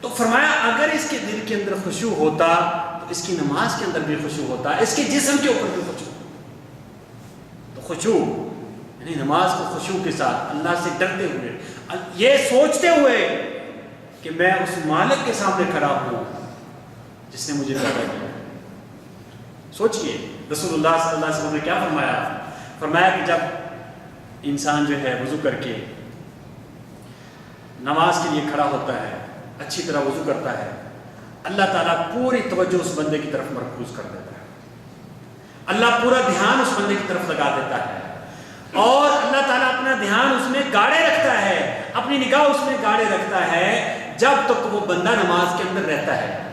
A: تو فرمایا اگر اس کے دل کے اندر خشوع ہوتا تو اس کی نماز کے اندر بھی خشوع ہوتا، اس کے جسم کے اوپر بھی خشوع۔ تو خشوع یعنی نماز کو خشوع کے ساتھ، اللہ سے ڈرتے ہوئے، یہ سوچتے ہوئے کہ میں اس مالک کے سامنے کھڑا ہوں جس نے مجھے پیدا کیا۔ سوچئے رسول اللہ صلی اللہ علیہ وسلم نے کیا فرمایا؟ فرمایا کہ جب انسان جو ہے وضو کر کے نماز کے لیے کھڑا ہوتا ہے، اچھی طرح وضو کرتا ہے، اللہ تعالیٰ پوری توجہ اس بندے کی طرف مرکوز کر دیتا ہے، اللہ پورا دھیان اس بندے کی طرف لگا دیتا ہے، اور اللہ تعالیٰ اپنا دھیان اس میں گاڑے رکھتا ہے، اپنی نگاہ اس میں گاڑے رکھتا ہے جب تک وہ بندہ نماز کے اندر رہتا ہے۔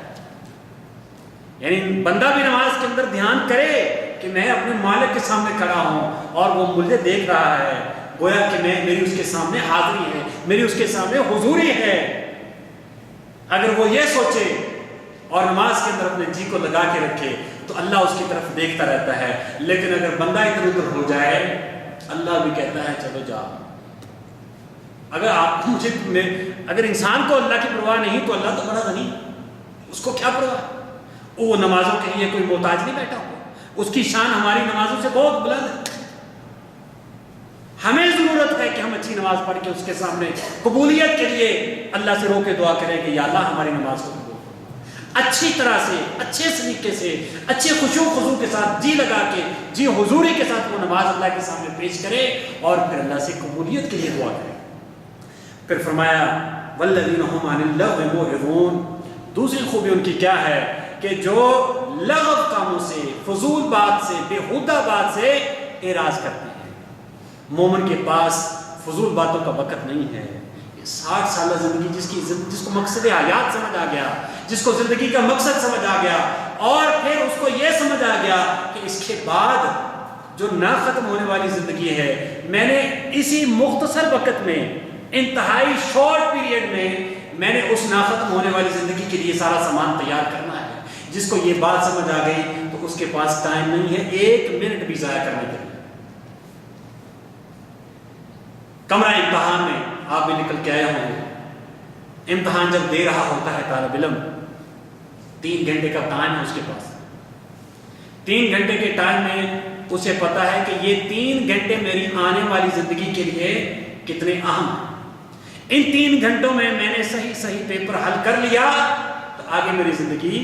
A: یعنی بندہ بھی نماز کے اندر دھیان کرے کہ میں اپنے مالک کے سامنے کھڑا ہوں اور وہ مجھے دیکھ رہا ہے، گویا کہ میری اس کے سامنے حاضری ہے، میری اس کے سامنے حضوری ہے۔ اگر وہ یہ سوچے اور نماز کے اندر اپنے جی کو لگا کے رکھے تو اللہ اس کی طرف دیکھتا رہتا ہے، لیکن اگر بندہ ادھر ادھر ہو جائے اللہ بھی کہتا ہے چلو جاؤ۔ اگر انسان کو اللہ کی پرواہ نہیں تو اللہ تو بڑا غنی، اس کو کیا پرواہ؟ وہ نمازوں کے لیے کوئی محتاج نہیں بیٹھا ہوا، اس کی شان ہماری نمازوں سے بہت بلند ہے۔ ہمیں ضرورت ہے کہ ہم اچھی نماز پڑھ کے اس کے سامنے قبولیت کے لیے اللہ سے رو کے دعا کریں کہ یا اللہ ہماری نماز کو قبول کرو، اچھی طرح سے، اچھے طریقے سے، اچھے خشوع خضوع کے ساتھ، جی لگا کے، جی حضوری کے ساتھ وہ نماز اللہ کے سامنے پیش کرے اور پھر اللہ سے قبولیت کے لیے دعا کرے۔ پھر فرمایا والذین هم عن اللغو معرضون، دوسری خوبی ان کی کیا ہے کہ جو لغو کاموں سے، فضول بات سے، بےہودہ بات سے اعراض کرتے ہیں۔ مومن کے پاس فضول باتوں کا وقت نہیں ہے۔ 60 سالہ زندگی جس کو مقصد حیات سمجھ آ گیا، جس کو زندگی کا مقصد سمجھ آ گیا، اور پھر اس کو یہ سمجھ آ گیا کہ اس کے بعد جو نہ ختم ہونے والی زندگی ہے، میں نے اسی مختصر وقت میں، انتہائی شارٹ پیریڈ میں، میں نے اس نہ ختم ہونے والی زندگی کے لیے سارا سامان تیار کرنا ہے۔ جس کو یہ بات سمجھ آ گئی تو اس کے پاس ٹائم نہیں ہے 1 منٹ بھی ضائع کرنے کے لیے۔ کمرہ امتحان میں آپ بھی نکل کے آئے ہوں گے. امتحان جب دے رہا ہوتا ہے طالب علم، 3 گھنٹے کا ٹائم ہے اس کے پاس. 3 گھنٹے کے ٹائم میں اسے پتا ہے کہ یہ 3 گھنٹے میری آنے والی زندگی کے لیے کتنے اہم ہیں. ان 3 گھنٹوں میں نے صحیح پیپر حل کر لیا تو آگے میری زندگی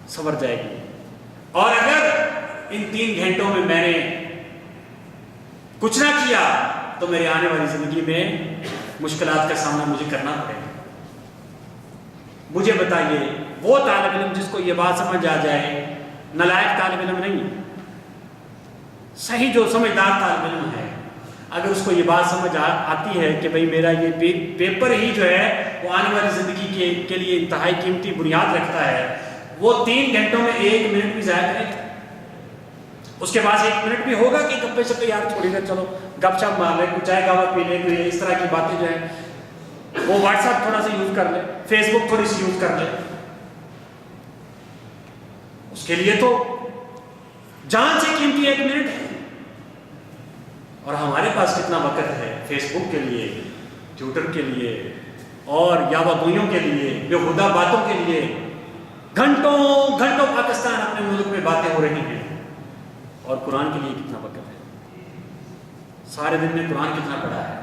A: سنور جائے گی. اور اگر ان 3 گھنٹوں میں نے کچھ نہ کیا تو میری آنے والی زندگی میں مشکلات کا سامنا مجھے کرنا پڑے گا. مجھے بتائیے وہ طالب علم جس کو یہ بات سمجھ آ جائے، نالائق طالب علم نہیں، صحیح جو سمجھدار طالب علم ہے، اگر اس کو یہ بات سمجھ آتی ہے کہ بھئی میرا یہ پیپر ہی جو ہے وہ آنے والی زندگی کے لیے انتہائی قیمتی بنیاد رکھتا ہے، وہ 3 گھنٹوں میں 1 منٹ بھی ضائع کرے گا. اس کے پاس 1 منٹ بھی ہوگا کہ گپے شپے یار چھوڑی گا، چلو گپ شپ مار لے، کچھ چائے کعوہ پی لے، کوئی اس طرح کی باتیں جو ہیں وہ واٹس ایپ تھوڑا سا یوز کر لے، فیس بک تھوڑی سی یوز کر لے. اس کے لیے تو جان سے قیمتی 1 منٹ ہے. اور ہمارے پاس کتنا وقت ہے فیس بک کے لیے، ٹویٹر کے لیے اور یاوہ گوئیوں کے لیے، بےہودہ باتوں کے لیے. گھنٹوں پاکستان اپنے ملک میں باتیں ہو رہی ہیں، اور قرآن کے لیے کتنا وقت ہے؟ سارے دن میں قرآن کتنا پڑھا ہے،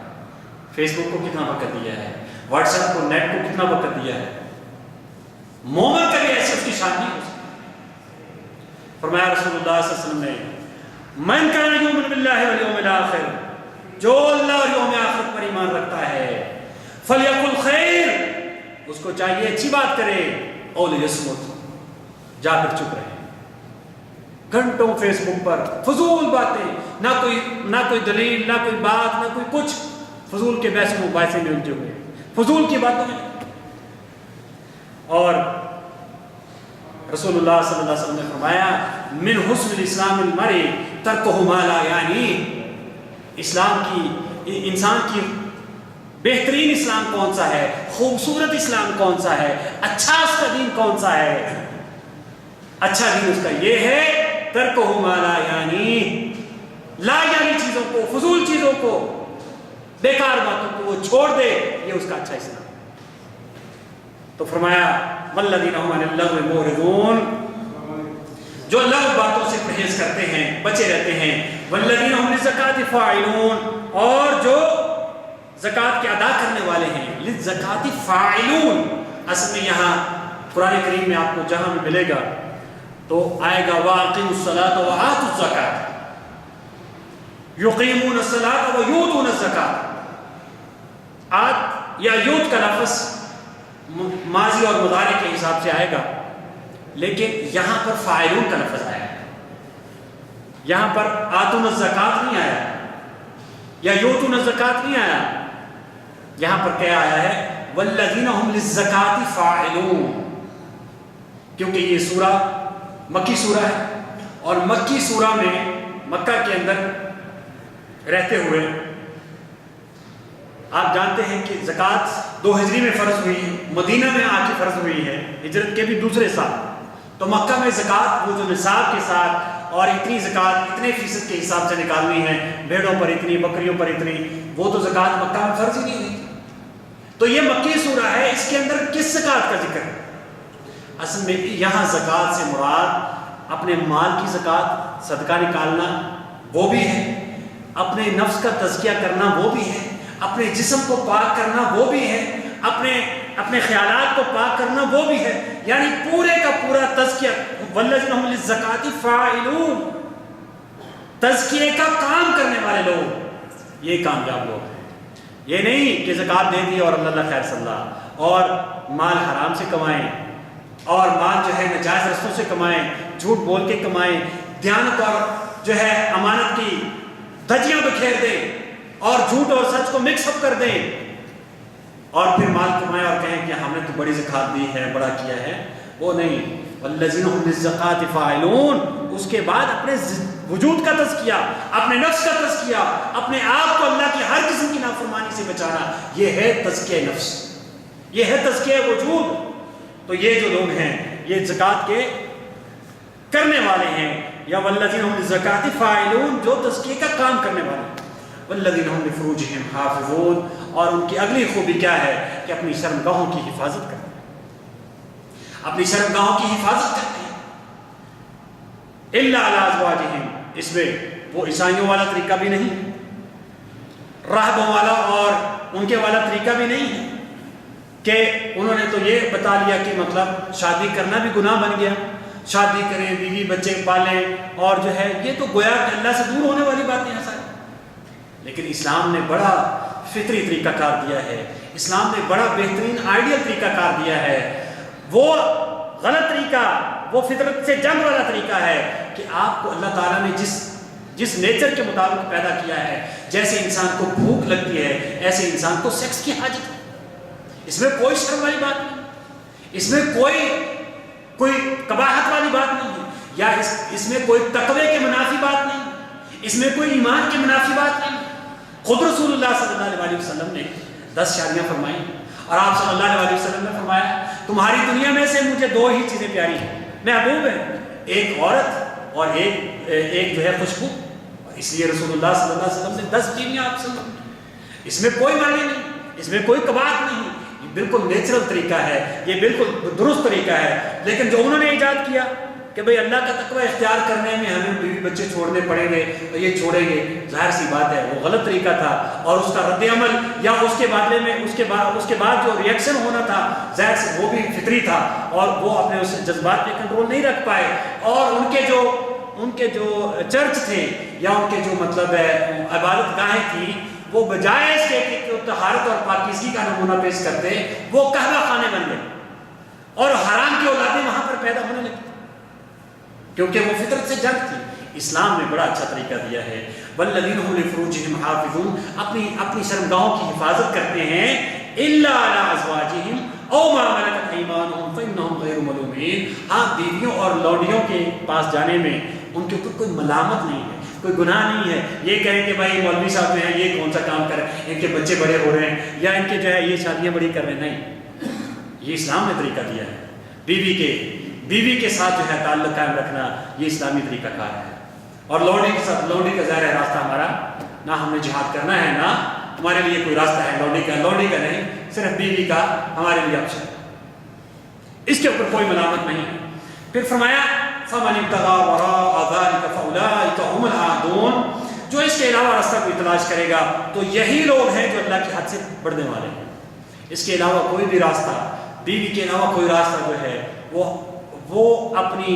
A: فیس بک کو کتنا وقت دیا ہے، واٹس ایپ کو، نیٹ کو کتنا وقت دیا ہے. مومن کے لیے ایسی اس کی شان نہیں ہو سکتی. فرمایا رسول اللہ صلی اللہ علیہ وسلم نے، من کان یؤمن باللہ والیوم الآخر، جو اللہ اور یوم آخرت پر ایمان رکھتا ہے، فلیقل خیر، اس کو چاہیے اچھی بات کرے، او لیصمت، جا کر چپ رہے. گھنٹوں فیس بک پر فضول باتیں، نہ کوئی دلیل، نہ کوئی بات، نہ کوئی کچھ، فضول کے بحث مباحثے میں الجھے ہوئے، فضول کی باتوں میں. اور رسول اللہ صلی اللہ علیہ وسلم نے فرمایا، من حسن الاسلام المرء ترکہ ما لا یعنی، اسلام کی، انسان کی بہترین اسلام کون سا ہے، خوبصورت اسلام کون سا ہے، اچھا اس کا دین کون سا ہے؟ اچھا دین اس کا یہ ہے ترکہ ما لا یعنی، لا یعنی چیزوں کو، فضول چیزوں کو، بیکار باتوں کو وہ چھوڑ دے، یہ اس کا اچھا اسلام. تو فرمایا والذین هم عن اللغو معرضون، جو لغو باتوں سے پرہیز کرتے ہیں، بچے رہتے ہیں. والذین هم للزکاۃ فاعلون، اور جو زکوٰۃ کے ادا کرنے والے ہیں. للزکاۃ فاعلون، اصل میں یہاں قرآن کریم میں آپ کو جہاں بھی ملے گا تو آئے گا وَأَقِيمُوا الصَّلَاةَ وَآتُوا الزَّكَاةَ، یقیمون الصلاۃ و یؤتون الزکاۃ. آت یا یوت کا لفظ ماضی اور مضارع کے حساب سے آئے گا، لیکن یہاں پر فاعلون کا لفظ آیا ہے. یہاں پر آتون الزکاۃ نہیں آیا یا یؤتون الزکاۃ نہیں آیا. یہاں پر کیا آیا ہے؟ والذین هم للزکاۃ فاعلون، کیونکہ یہ سورہ مکی سورہ ہے، اور مکی سورہ میں مکہ کے اندر رہتے ہوئے آپ جانتے ہیں کہ زکوٰۃ 2 ہجری میں فرض ہوئی ہے، مدینہ میں آ کے فرض ہوئی ہے ہجرت کے بھی دوسرے سال. تو مکہ میں زکوٰۃ وہ جو نصاب کے ساتھ اور اتنی زکوٰۃ اتنے فیصد کے حساب سے نکالنی ہے، بھیڑوں پر اتنی، بکریوں پر اتنی، وہ تو زکوٰۃ مکہ میں فرض ہی نہیں ہوئی. تو یہ مکی سورہ ہے، اس کے اندر کس زکوٰۃ کا ذکر ہے؟ اصل میں یہاں زکوٰۃ سے مراد اپنے مال کی زکوٰۃ، صدقہ نکالنا وہ بھی ہے، اپنے نفس کا تزکیہ کرنا وہ بھی ہے، اپنے جسم کو پاک کرنا وہ بھی ہے، اپنے خیالات کو پاک کرنا وہ بھی ہے. یعنی پورے کا پورا تزکیہ. والذین هم للزکاۃ فاعلون، تزکیے کا کام کرنے والے لوگ یہ کامیاب لوگ ہیں. یہ نہیں کہ زکوٰۃ دے دی اور اللہ خیر صلی اللہ، اور مال حرام سے کمائیں، اور مال جو ہے ناجائز رستوں سے کمائیں، جھوٹ بول کے کمائیں، دیانت اور جو ہے امانت کی دھجیاں بکھیر دیں اور جھوٹ اور سچ کو مکس اپ کر دیں، اور پھر مال کمائیں اور کہیں کہ ہم نے تو بڑی زکوٰۃ دی ہے، بڑا کیا ہے. وہ نہیں. والذین هم للزکاۃ فاعلون، اس کے بعد اپنے وجود کا تزکیہ، اپنے نفس کا تزکیہ، اپنے آپ کو اللہ کی ہر قسم کی نافرمانی سے بچانا، یہ ہے تزکیہ نفس، یہ ہے تزکیہ وجود. تو یہ جو لوگ ہیں یہ زکوٰۃ کے کرنے والے ہیں. یا والذین هم للزکاۃ فاعلون، جو تزکیے کا کام کرنے والے ہیں. والذین هم لفروجہم حافظون، اور ان کی اگلی خوبی کیا ہے کہ اپنی شرمگاہوں کی حفاظت کرتے ہیں، اپنی شرمگاہوں کی حفاظت کرتے ہیں. الا علی ازواجہم، اس میں وہ عیسائیوں والا طریقہ بھی نہیں، راہبوں والا اور ان کے والا طریقہ بھی نہیں ہے کہ انہوں نے تو یہ بتا لیا کہ مطلب شادی کرنا بھی گناہ بن گیا، شادی کریں، بیوی بچے پالیں، اور جو ہے یہ تو گویا کہ اللہ سے دور ہونے والی باتیں ہیں ساری. لیکن اسلام نے بڑا فطری طریقہ کار دیا ہے، اسلام نے بڑا بہترین آئیڈیل طریقہ کار دیا ہے. وہ غلط طریقہ، وہ فطرت سے جنگ والا طریقہ ہے کہ آپ کو اللہ تعالیٰ نے جس نیچر کے مطابق پیدا کیا ہے، جیسے انسان کو بھوک لگتی ہے ایسے انسان کو سیکس کی حاجت ہے. اس میں کوئی شرم والی بات نہیں، اس میں کوئی قباحت والی بات نہیں ہے، یا اس میں کوئی تقوی کے منافی بات نہیں ہے، اس میں کوئی ایمان کے منافی بات نہیں ہے. خود رسول اللہ صلی اللہ علیہ وسلم نے 10 شادیاں فرمائی، اور آپ صلی اللہ علیہ وسلم نے فرمایا تمہاری دنیا میں سے مجھے 2 ہی چیزیں پیاری ہیں، محبوب ہیں، ایک عورت اور ایک جو ہے خوشبو. اس لیے رسول اللہ صلی اللہ علیہ وسلم نے 10 بیویاں آپ صلی اللہ علیہ وسلم. اس میں کوئی معنی نہیں، اس میں کوئی قباحت نہیں، یہ بالکل نیچرل طریقہ ہے، یہ بالکل درست طریقہ ہے. لیکن جو انہوں نے ایجاد کیا کہ بھئی اللہ کا تقوی اختیار کرنے میں ہمیں بیوی بچے چھوڑنے پڑیں گے اور یہ چھوڑیں گے، ظاہر سی بات ہے وہ غلط طریقہ تھا، اور اس کا رد عمل یا اس کے بدلے میں اس کے بعد جو ریئیکشن ہونا تھا ظاہر سے وہ بھی فطری تھا، اور وہ اپنے اس جذبات پہ کنٹرول نہیں رکھ پائے. اور ان کے جو چرچ تھے یا ان کے جو مطلب عبادت گاہیں تھیں، وہ بجائے اس کے کہ طہارت اور پاکیزگی کا نمونہ پیش کرتے وہ کعبہ خانے بن گئے، اور حرام کی اولادیں وہاں پر پیدا ہونے لگی کیونکہ وہ فطرت سے جنگ تھی. اسلام نے بڑا اچھا طریقہ دیا ہے. والذین هم لفروجہم حافظون، اپنی شرمگاہوں کی حفاظت کرتے ہیں. الا علی ازواجہم او ما ملکت ایمانہم فانہم غیر ملومین، ہاں بیویوں اور لونڈیوں کے پاس جانے میں ان کے اوپر کوئی ملامت نہیں ہے، کوئی گناہ نہیں ہے. یہ کہیں کہ بھائی مولوی صاحب جو ہیں یہ کون سا کام کریں، ان کے بچے بڑے ہو رہے ہیں یا ان کے جو ہے یہ شادیاں بڑی کر رہے ہیں، نہیں. یہ اسلام نے طریقہ دیا ہے. بیوی کے ساتھ جو ہے تعلق قائم رکھنا یہ اسلامی طریقہ کار ہے. اور لونڈی کے ساتھ، لونڈی کا ظاہر ہے راستہ ہمارا، نہ ہم نے جہاد کرنا ہے نہ ہمارے لیے کوئی راستہ ہے لونڈی کا نہیں، صرف بیوی کا ہمارے لیے آپشن، اس کے اوپر کوئی ملامت نہیں ہے. پھر فرمایا فَمَنِ ابْتَغَىٰ وَرَاءَ ذَٰلِكَ فَأُولَٰئِكَ هُمُ الْعَادُونَ، جو اس کے علاوہ راستہ کوئی تلاش کرے گا تو یہی لوگ ہیں جو اللہ کی حد سے بڑھنے والے ہیں. اس کے علاوہ کوئی بھی راستہ، بیوی کے علاوہ کوئی راستہ جو ہے وہ اپنی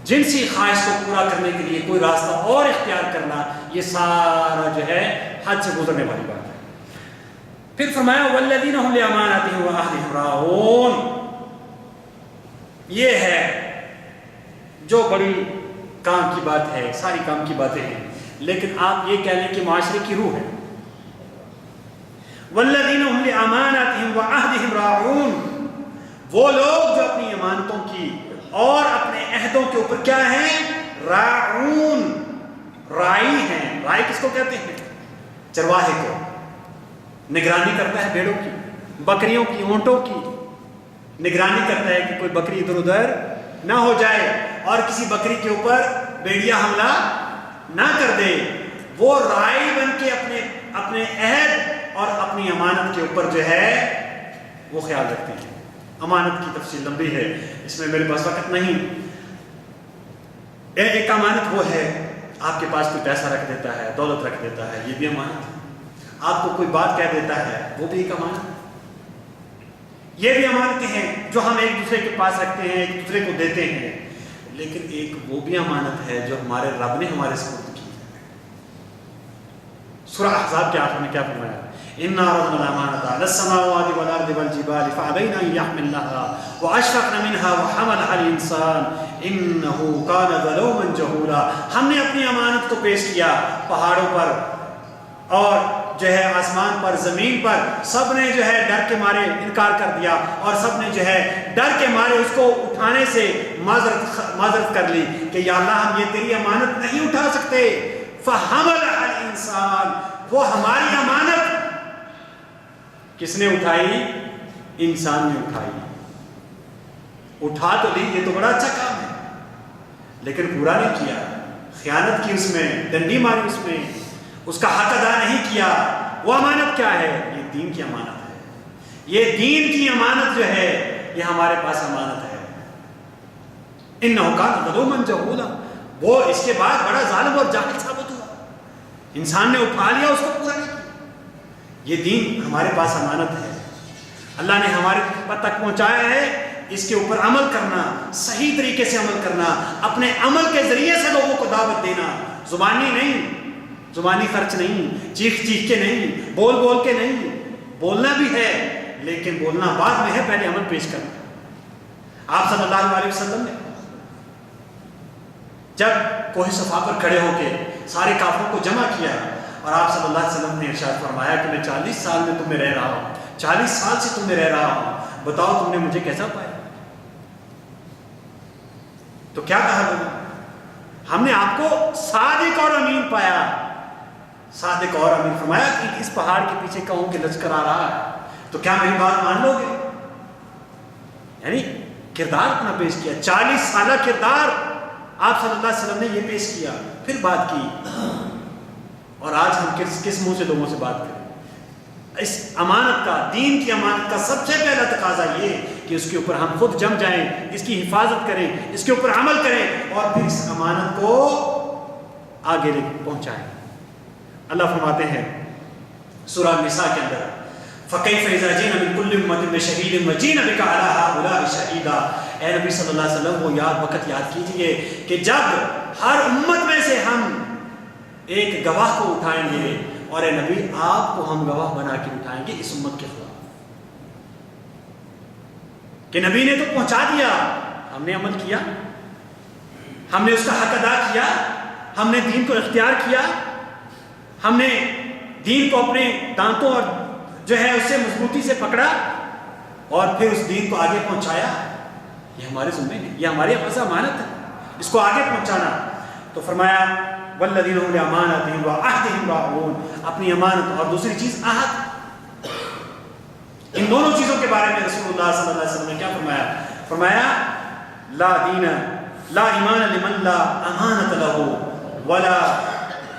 A: جنسی خواہش کو پورا کرنے کے لیے کوئی راستہ اور اختیار کرنا، یہ سارا جو ہے حد سے گزرنے والی بات ہے. پھر فرمایا والذین هم لأماناتهم وعهدهم راعون، یہ ہے جو بڑی کام کی بات ہے، ساری کام کی باتیں ہیں، لیکن آپ یہ کہہ لیں کہ معاشرے کی روح ہے. والذین هم لأماناتهم وعهدهم راعون، وہ لوگ جو اپنی امانتوں کی اور اپنے عہدوں کے اوپر کیا ہیں؟ راعون، رائی ہیں. رائی کس کو کہتے ہیں؟ چرواہے کو. نگرانی کرتا ہے بیڑوں کی، بکریوں کی، اونٹوں کی نگرانی کرتا ہے کہ کوئی بکری ادھر ادھر نہ ہو جائے اور کسی بکری کے اوپر بھیڑیا حملہ نہ کر دے. وہ رائی بن کے اپنے عہد اور اپنی امانت کے اوپر جو ہے وہ خیال رکھتے ہیں. امانت کی تفصیل لمبی ہے، اس میں میرے پاس وقت نہیں. ایک امانت وہ ہے آپ کے پاس کوئی پیسہ رکھ دیتا ہے، دولت رکھ دیتا ہے، یہ بھی امانت ہے. آپ کو کوئی بات کہہ دیتا ہے، وہ بھی ایک امانت ہے. یہ بھی امانتیں ہیں جو ہم ایک دوسرے کے پاس رکھتے ہیں، ایک دوسرے کو دیتے ہیں. لیکن ایک وہ بھی امانت ہے جو ہمارے رب نے ہمارے سپرد کی. سورہ احزاب کے آخر میں کیا فرمایا؟ إِنَّا عَرَضْنَا الْأَمَانَةَ عَلَى السَّمَاوَاتِ وَالْأَرْضِ وَالْجِبَالِ فَأَبَيْنَ أَن يَحْمِلْنَهَا وَأَشْفَقْنَ مِنْهَا وَحَمَلَهَا الْإِنسَانُ إِنَّهُ كَانَ ظَلُومًا جَهُولًا. ہم نے اپنی امانت کو پیش کیا پہاڑوں پر اور جو ہے آسمان پر، زمین پر، سب نے جو ہے ڈر کے مارے انکار کر دیا اور سب نے جو ہے ڈر کے مارے اس کو اٹھانے سے معذرت کر لی کہ یا اللہ ہم یہ تیری امانت نہیں اٹھا سکتے. فَحَمَلَهَا الْإِنسَانُ، وہ ہماری امانت کس نے اٹھائی؟ انسان نے اٹھائی. اٹھا تو لی، یہ تو بڑا اچھا کام ہے، لیکن پورا نہیں کیا. خیانت کی اس میں، ڈنڈی ماری اس میں، اس کا حق ادا نہیں کیا، وہ امانت کیا ہے؟ یہ دین کی امانت ہے. یہ دین کی امانت جو ہے یہ ہمارے پاس امانت ہے. انہ کان ظلوما جہولا، وہ اس کے بعد بڑا ظالم اور جاہل ثابت ہوا. انسان نے اٹھا لیا، اس کو پورا نہیں کیا. یہ دین ہمارے پاس امانت ہے، اللہ نے ہمارے تک پہنچایا ہے. اس کے اوپر عمل کرنا، صحیح طریقے سے عمل کرنا، اپنے عمل کے ذریعے سے لوگوں کو دعوت دینا. زبانی نہیں، زبانی خرچ نہیں، چیخ چیخ کے نہیں، بول بول کے نہیں. بولنا بھی ہے لیکن بولنا بعد میں ہے، پہلے عمل پیش کرنا. آپ صلی اللہ علیہ وسلم نے جب کوہ صفا پر کھڑے ہو کے سارے کافروں کو جمع کیا اور آپ صلی اللہ علیہ وسلم نے ارشاد فرمایا کہ میں 40 سال میں تم میں رہ رہا ہوں، 40 سال سے تم میں رہ رہا ہوں، بتاؤ تم نے مجھے کیسا پایا؟ تو کیا کہا لوگوں؟ ہم نے آپ کو صادق اور امین پایا. صادق اور امین. فرمایا کہ اس پہاڑ کے پیچھے کہوں کہ لشکر آ رہا ہے تو کیا میری بات مان لو گے؟ یعنی کردار اپنا پیش کیا، 40 سالہ کردار آپ صلی اللہ علیہ وسلم نے یہ پیش کیا، پھر بات کی. اور آج ہم کس منہ سے لوگوں سے بات کریں؟ اس امانت کا، دین کی امانت کا سب سے پہلا تقاضا یہ کہ اس کے اوپر ہم خود جم جائیں، اس کی حفاظت کریں، اس کے اوپر عمل کریں اور پھر اس امانت کو آگے لے پہنچائیں. اللہ فرماتے ہیں سورہ نساء کے اندر فَكَيْفَ إِذَا جِئْنَا مِن كُلِّ أُمَّةٍ بِشَهِيدٍ وَجِئْنَا بِكَ عَلَىٰ هَٰؤُلَاءِ شَهِيدًا. اے نبی صلی اللہ علیہ وسلم وہ وقت یاد کیجئے کہ جب ہر امت میں سے ہم ایک گواہ کو اٹھائیں گے، اور اے نبی آپ کو ہم گواہ بنا کے اٹھائیں گے اس امت کے خلاف. کہ نبی نے تو پہنچا دیا، ہم نے عمل کیا، ہم نے اس کا حق ادا کیا، ہم نے دین کو اختیار کیا، ہم نے دین کو اپنے دانتوں اور جو ہے اس سے مضبوطی سے پکڑا اور پھر اس دین کو آگے پہنچایا. یہ ہمارے ذمہ ہے، یہ ہماری امانت ہے اس کو آگے پہنچانا. تو فرمایا والذین هم لأمانتهم وعہدهم راعون، اپنی امانت اور دوسری چیز عہد. ان دونوں چیزوں کے بارے میں رسول اللہ صلی اللہ علیہ وسلم نے کیا فرمایا؟ فرمایا لا ایمان لمن لا امانت له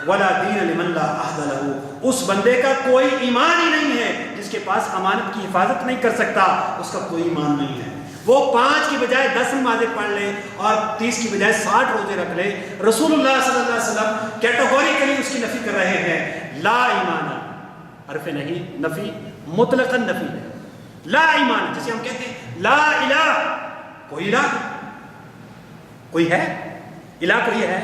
A: ولا دین لمن لا عہد له. اس بندے کا کوئی ایمان ہی نہیں ہے جس کے پاس امانت کی حفاظت نہیں کر سکتا، اس کا کوئی ایمان نہیں ہے. وہ 5 کی بجائے 10 نمازیں پڑھ لے اور 30 کی بجائے 60 روزے رکھ لے، رسول اللہ صلی اللہ علیہ وسلم کیٹیگوریکلی اس کی نفی کر رہے ہیں. لا ایمان، حرف نہیں نفی، مطلقاً نفی ہے. لا ایمان، جسے ہم کہتے ہیں لا الہ، کوئی الہ کوئی ہے، الہ کوئی ہے.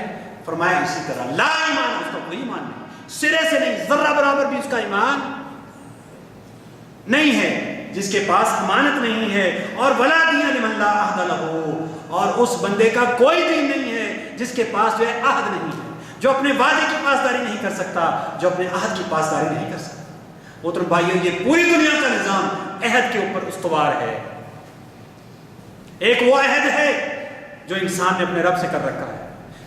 A: فرمایا اسی طرح لا ایمان، اس کا کوئی ایمان نہیں، سرے سے نہیں، ذرہ برابر بھی اس کا ایمان نہیں ہے جس کے پاس امانت نہیں ہے. اور ولا دین لمن لا عہد له، اور اس بندے کا کوئی دین نہیں ہے جس کے پاس جو ہے عہد نہیں ہے، جو اپنے وعدے کی پاسداری نہیں کر سکتا، جو اپنے عہد کی پاسداری نہیں کر سکتا. محترم بھائیو، یہ پوری دنیا کا نظام عہد کے اوپر استوار ہے. ایک وہ عہد ہے جو انسان نے اپنے رب سے کر رکھا ہے،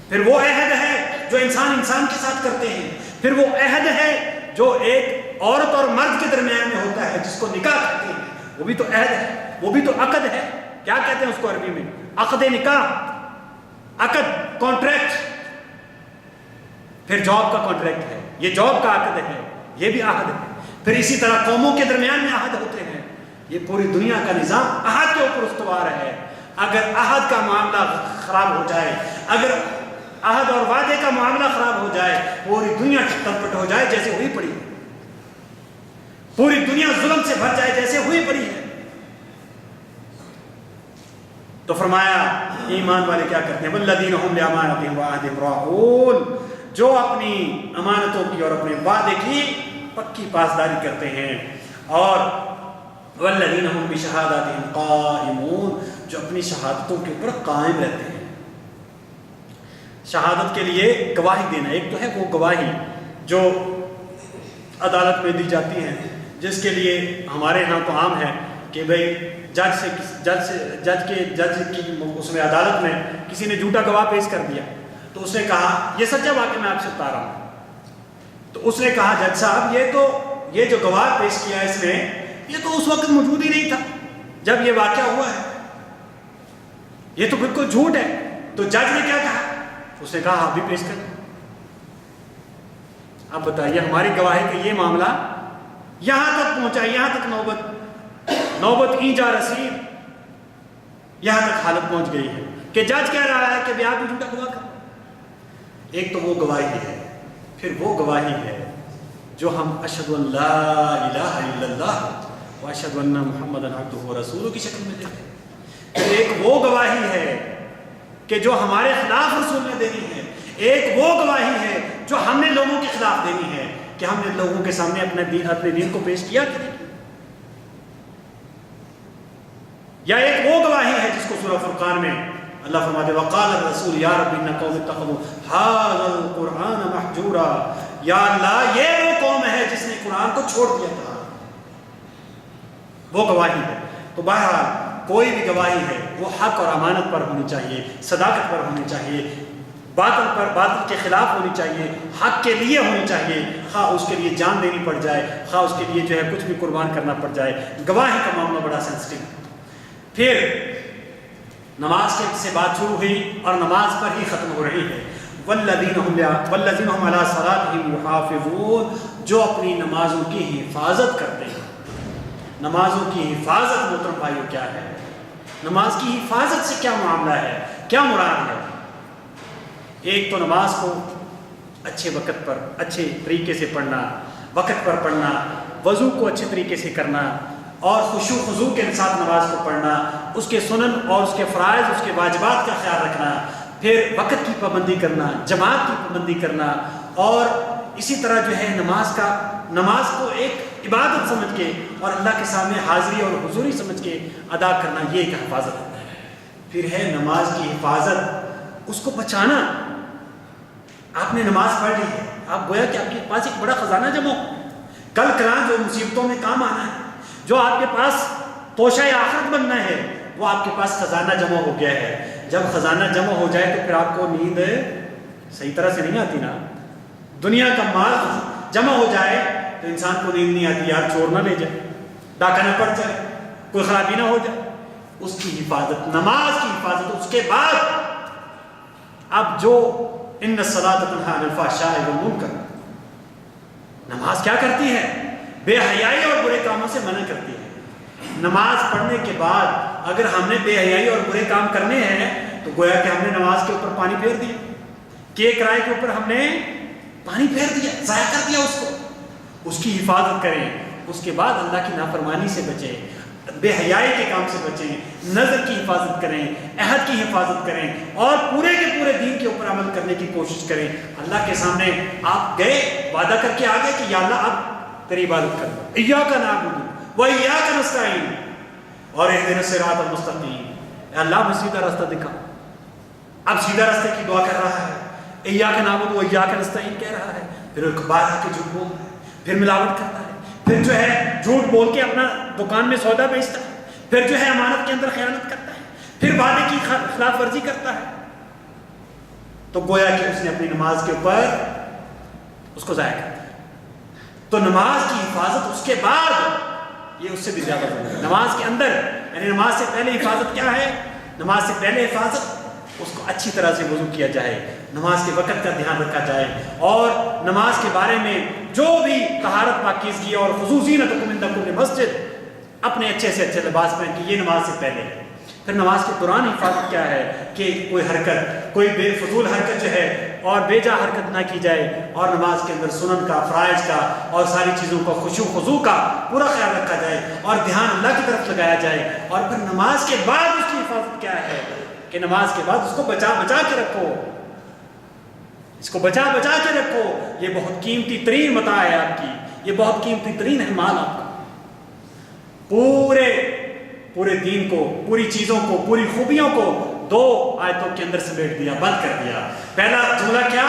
A: پھر وہ عہد ہے جو انسان کے ساتھ کرتے ہیں، پھر وہ عہد ہے جو ایک عورت اور مرد کے درمیان میں ہوتا ہے جس کو نکاح کہتے ہیں. وہ بھی تو عہد ہے، وہ بھی تو عقد ہے. کیا کہتے ہیں اس کو عربی میں؟ عقد نکاح، عقد، کانٹریکٹ. پھر جاب کا کانٹریکٹ ہے، یہ جاب کا عقد ہے، یہ بھی عہد ہے. پھر اسی طرح قوموں کے درمیان میں عہد ہوتے ہیں. یہ پوری دنیا کا نظام عہد کے اوپر استوار ہے. اگر عہد کا معاملہ خراب ہو جائے، اگر عہد اور وعدے کا معاملہ خراب ہو جائے، پوری دنیا تلپٹ ہو جائے جیسے ہوئی پڑی ہے، پوری دنیا ظلم سے بھر جائے جیسے ہوئی پڑی ہے. تو فرمایا ایمان والے کیا کرتے ہیں؟ والذین هم لأمانتهم وعہدهم راعون، جو اپنی امانتوں کی اور اپنے وعدے کی پکی پاسداری کرتے ہیں. اور والذین هم بشہاداتهم قائمون، جو اپنی شہادتوں کے اوپر قائم رہتے ہیں. شہادت کے لیے گواہی دینا، ایک تو ہے وہ گواہی جو عدالت میں دی جاتی ہے، جس کے لیے ہمارے ہاں تو عام ہے کہ بھئی جج کی اس میں عدالت میں کسی نے جھوٹا گواہ پیش کر دیا تو اس نے کہا یہ سچا واقعہ میں آپ سے بتا رہا ہوں. تو اس نے کہا جج صاحب یہ جو گواہ پیش کیا ہے اس نے، یہ تو اس وقت موجود ہی نہیں تھا جب یہ واقعہ ہوا ہے، یہ تو بالکل جھوٹ ہے. تو جج نے کیا کہا؟ اس نے کہا آپ بھی پیش کر. اب بتائیے ہماری گواہی کا یہ معاملہ یہاں تک پہنچا، یہاں تک نوبت ایجا رسید، یہاں تک حالت پہنچ گئی ہے کہ جج کہہ رہا ہے کہ بھی آپ بھی جھوٹا گواہ کر. ایک تو وہ گواہی ہے، پھر وہ گواہی ہے جو ہم اشہد ان لا الہ الا اللہ و اشہد ان محمد عبدہ و رسولہ کی شکل میں دیتے ہیں. پھر ایک وہ گواہی ہے کہ جو ہمارے خلاف رسول نے دینی ہے، ایک وہ گواہی ہے جو ہم نے لوگوں کے خلاف دینی ہے کہ ہم نے لوگوں کے سامنے اپنے دین کو پیش کیا کہ نہیں. یا ایک وہ گواہی ہے جس کو سورہ فرقان میں اللہ فرماتے وقال الرسول یا رب ان قوم اتخذوا هذا القرآن محجورا، یا اللہ یہ وہ قوم ہے جس نے قرآن کو چھوڑ دیا تھا. وہ گواہی ہے. تو بہرحال کوئی بھی گواہی ہے وہ حق اور امانت پر ہونی چاہیے، صداقت پر ہونی چاہیے، باطل کے خلاف ہونی چاہیے، حق کے لیے ہونی چاہیے، خواہ اس کے لیے جان دینی پڑ جائے، خواہ اس کے لیے جو ہے کچھ بھی قربان کرنا پڑ جائے. گواہی کا معاملہ بڑا سینسٹیو. پھر نماز کے سے بات شروع ہوئی اور نماز پر ہی ختم ہو رہی ہے. والذین هم علی صلاتهم یحافظون، جو اپنی نمازوں کی حفاظت کرتے ہیں. نمازوں کی حفاظت محترم بھائیو کیا ہے؟ نماز کی حفاظت سے کیا معاملہ ہے، کیا مراد ہے؟ ایک تو نماز کو اچھے وقت پر اچھے طریقے سے پڑھنا، وقت پر پڑھنا، وضو کو اچھے طریقے سے کرنا اور خشوع خضوع کے ساتھ نماز کو پڑھنا، اس کے سنن اور اس کے فرائض، اس کے واجبات کا خیال رکھنا، پھر وقت کی پابندی کرنا، جماعت کی پابندی کرنا، اور اسی طرح جو ہے نماز کو ایک عبادت سمجھ کے اور اللہ کے سامنے حاضری اور حضوری سمجھ کے ادا کرنا، یہ ایک حفاظت ہے. پھر ہے نماز کی حفاظت، اس کو بچانا. آپ نے نماز پڑھ لی ہے، آپ گویا کہ آپ کے پاس ایک بڑا خزانہ جمع ہو، کل کلاں جو مصیبتوں میں کام آنا ہے، جو آپ کے پاس توشہ آخرت بننا ہے، وہ آپ کے پاس خزانہ جمع ہو گیا ہے. جب خزانہ جمع ہو جائے تو پھر آپ کو نیند صحیح طرح سے نہیں آتی نا. دنیا کا مال جمع ہو جائے تو انسان کو نیند نہیں آتی، یار چور نہ لے جائے، ڈاکہ نہ پڑ جائے، کوئی خرابی نہ ہو جائے. اس کی حفاظت، نماز کی حفاظت. اس کے بعد اب جو ان الصلاۃ تنہی عن الفحشاء والمنکر، نماز کیا کرتی ہے؟ بے حیائی اور برے کاموں سے منع کرتی ہے. نماز پڑھنے کے بعد اگر ہم نے بے حیائی اور برے کام کرنے ہیں تو گویا کہ ہم نے نماز کے اوپر پانی پھیر دیا، کیک رائے کے اوپر ہم نے پانی پھیر دیا، ضائع کر دیا اس کو. اس کی حفاظت کریں. اس کے بعد اللہ کی نافرمانی سے بچیں، بے حیائی کے کام سے بچیں، نظر کی حفاظت کریں، عہد کی حفاظت کریں، اور پورے کے پورے دین کے اوپر عمل کرنے کی کوشش کریں. اللہ کے سامنے آپ گئے، وعدہ کر کے آگے کہ یا اللہ اب تیری عبادت کرنا، ایاک نعبد و ایاک نستعین اور اہدنا الصراط المستقیم. اے اللہ مجھے سیدھا راستہ دکھا. اب سیدھا راستے کی دعا کر رہا ہے، ایاک نعبد و ایاک نستعین کہہ رہا ہے. پھر ایک بار آ کے جھوٹ بولتا ہے، پھر ملاوٹ کرتا ہے، پھر جو ہے جھوٹ بول کے اپنا دکان میں سودا بیچتا ہے، پھر جو ہے امانت کے اندر خیانت کرتا ہے، پھر وعدے کی خلاف ورزی کرتا ہے. تو گویا کہ اس نے اپنی نماز کے اوپر اس کو ضائع کر دیا. تو نماز کی حفاظت اس کے بعد یہ اس سے بھی زیادہ ضروری ہے. نماز کے اندر یعنی نماز سے پہلے حفاظت کیا ہے؟ نماز سے پہلے حفاظت، اس کو اچھی طرح سے وضو کیا جائے، نماز کے وقت کا دھیان رکھا جائے، اور نماز کے بارے میں جو بھی طہارت پاکیزگی اور خضوع زینتکم عند کل مسجد، اپنے اچھے سے اچھے لباس پہن کے، یہ نماز سے پہلے ہے. پھر نماز کے دوران حفاظت کیا ہے کہ کوئی حرکت، کوئی بے فضول حرکت جو ہے اور بے جا حرکت نہ کی جائے، اور نماز کے اندر سنن کا، فرائض کا اور ساری چیزوں کا خشوع خضوع کا پورا خیال رکھا جائے اور دھیان اللہ کی طرف لگایا جائے. اور پھر نماز کے بعد اس کی حفاظت کیا ہے کہ نماز کے بعد اس کو بچا بچا کے رکھو، اس کو بچا بچا کے رکھو. یہ بہت قیمتی ترین متاع ہے آپ کی، یہ بہت قیمتی ترین ہے مال آپ کا. پورے دین کو، پوری چیزوں کو، پوری خوبیوں کو 2 آیتوں کے اندر سمیٹ دیا، بند کر دیا. پہلا جملہ کیا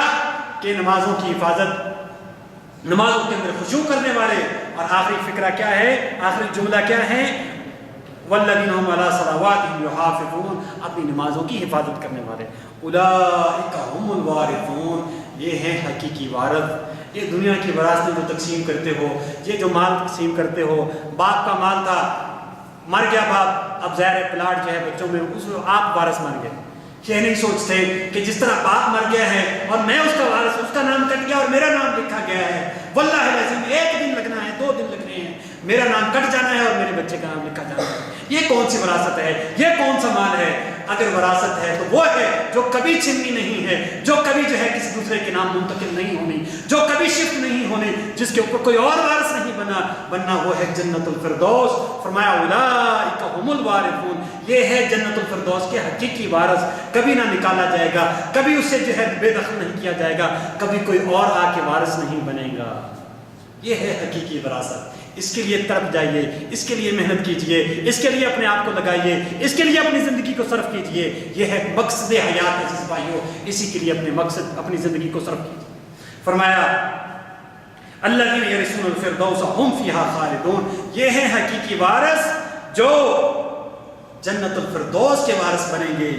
A: کہ نمازوں کی حفاظت، نمازوں کے اندر خشوع کرنے والے، اور آخری فقرہ کیا ہے، آخری جملہ کیا ہے، والذین هم علی صلواتهم یحافظون، اپنی نمازوں کی حفاظت کرنے والے. اولئک هم الوارثون، یہ ہیں حقیقی وارث. یہ دنیا کی وراثتیں جو تقسیم کرتے ہو، یہ جو مال تقسیم کرتے ہو، باپ کا مال تھا، مر گیا باپ، اب ظاہر پلاٹ جو ہے بچوں میں، اس میں آپ وارث بن گئے. یہ نہیں سوچتے کہ جس طرح باپ مر گیا ہے اور میں اس کا وارث، اس کا نام کٹ گیا اور میرا نام لکھا گیا ہے، واللہ العظیم 1 دن لگنا ہے، 2 دن لگنے ہیں، میرا نام کٹ جانا ہے اور میرے بچے کا نام لکھا جانا ہے۔ یہ کون سی وراثت ہے؟ یہ کون سا مال ہے؟ اگر وراثت ہے تو وہ ہے جو کبھی چھننی نہیں ہے، جو کبھی جو ہے کسی دوسرے کے نام منتقل نہیں ہونی، جو کبھی شفٹ نہیں ہونی، جس کے اوپر کوئی اور وارث نہیں بننا وہ ہے جنت الفردوس۔ فرمایا اولئک هم الوارثون، یہ ہے جنت الفردوس کے حقیقی وارث، کبھی نہ نکالا جائے گا، کبھی اسے جو ہے بے دخل نہیں کیا جائے گا، کبھی کوئی اور آ کے وارث نہیں بنے گا۔ یہ ہے حقیقی وراثت۔ اس کے لیے تڑپ جائیے، اس کے لیے محنت کیجئے، اس کے لیے اپنے آپ کو لگائیے، اس کے لیے اپنی زندگی کو صرف کیجئے۔ یہ ہے مقصد حیات عزیز بھائیو، اسی کے لیے اپنی زندگی کو صرف کیجئے۔ فرمایا الذین یرثون الفردوس هم فیہا خالدون، یہ ہے حقیقی وارث جو جنت الفردوس کے وارث بنیں گے۔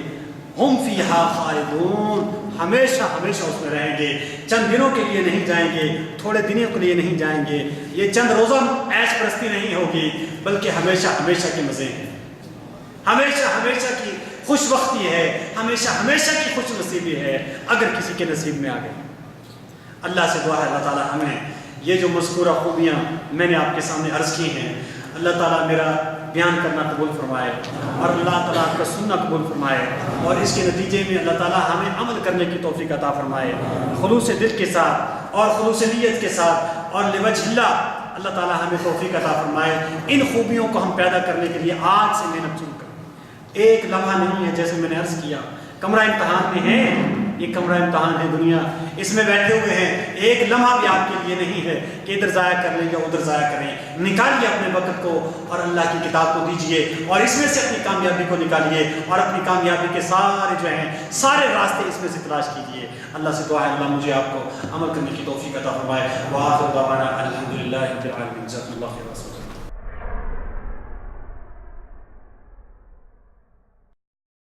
A: ہم فیہا خالدون، ہمیشہ ہمیشہ اس میں رہیں گے، چند دنوں کے لیے نہیں جائیں گے، تھوڑے دنوں کے لیے نہیں جائیں گے، یہ چند روزہ عیش پرستی نہیں ہوگی، بلکہ ہمیشہ ہمیشہ کے مزے ہیں، ہمیشہ ہمیشہ کی خوش بختی ہے، ہمیشہ ہمیشہ کی خوش نصیبی ہے اگر کسی کے نصیب میں آ گئی۔ اللہ سے دعا ہے اللہ تعالی ہمیں یہ جو مذکورہ خوبیاں میں نے آپ کے سامنے عرض کی ہیں، اللہ تعالیٰ میرا بیان کرنا قبول فرمائے اور اللہ تعالیٰ آپ کا سننا قبول فرمائے، اور اس کے نتیجے میں اللہ تعالیٰ ہمیں عمل کرنے کی توفیق عطا فرمائے، خلوص دل کے ساتھ اور خلوص نیت کے ساتھ اور لوجہ اللہ تعالیٰ ہمیں توفیق عطا فرمائے۔ ان خوبیوں کو ہم پیدا کرنے کے لیے آج سے محنت شروع کریں۔ ایک لمحہ نہیں ہے، جیسے میں نے عرض کیا کمرہ امتحان میں ہے، یہ کمرہ امتحان ہے دنیا، اس میں بیٹھے ہوئے ہیں، ایک لمحہ بھی آپ کے لیے نہیں ہے کہ ادھر ضائع کر لیں یا ادھر ضائع کریں۔ نکالیے اپنے وقت کو اور اللہ کی کتاب کو دیجئے، اور اس میں سے اپنی کامیابی کو نکالیے، اور اپنی کامیابی کے سارے جو ہیں سارے راستے اس میں سے تلاش کیجئے۔ اللہ سے دعا ہے اللہ مجھے آپ کو عمل کرنے کی توفیق عطا فرمائے۔ وآخر دعوانا الحمدللہ رب العالمین۔ جزاکم اللہ خیر۔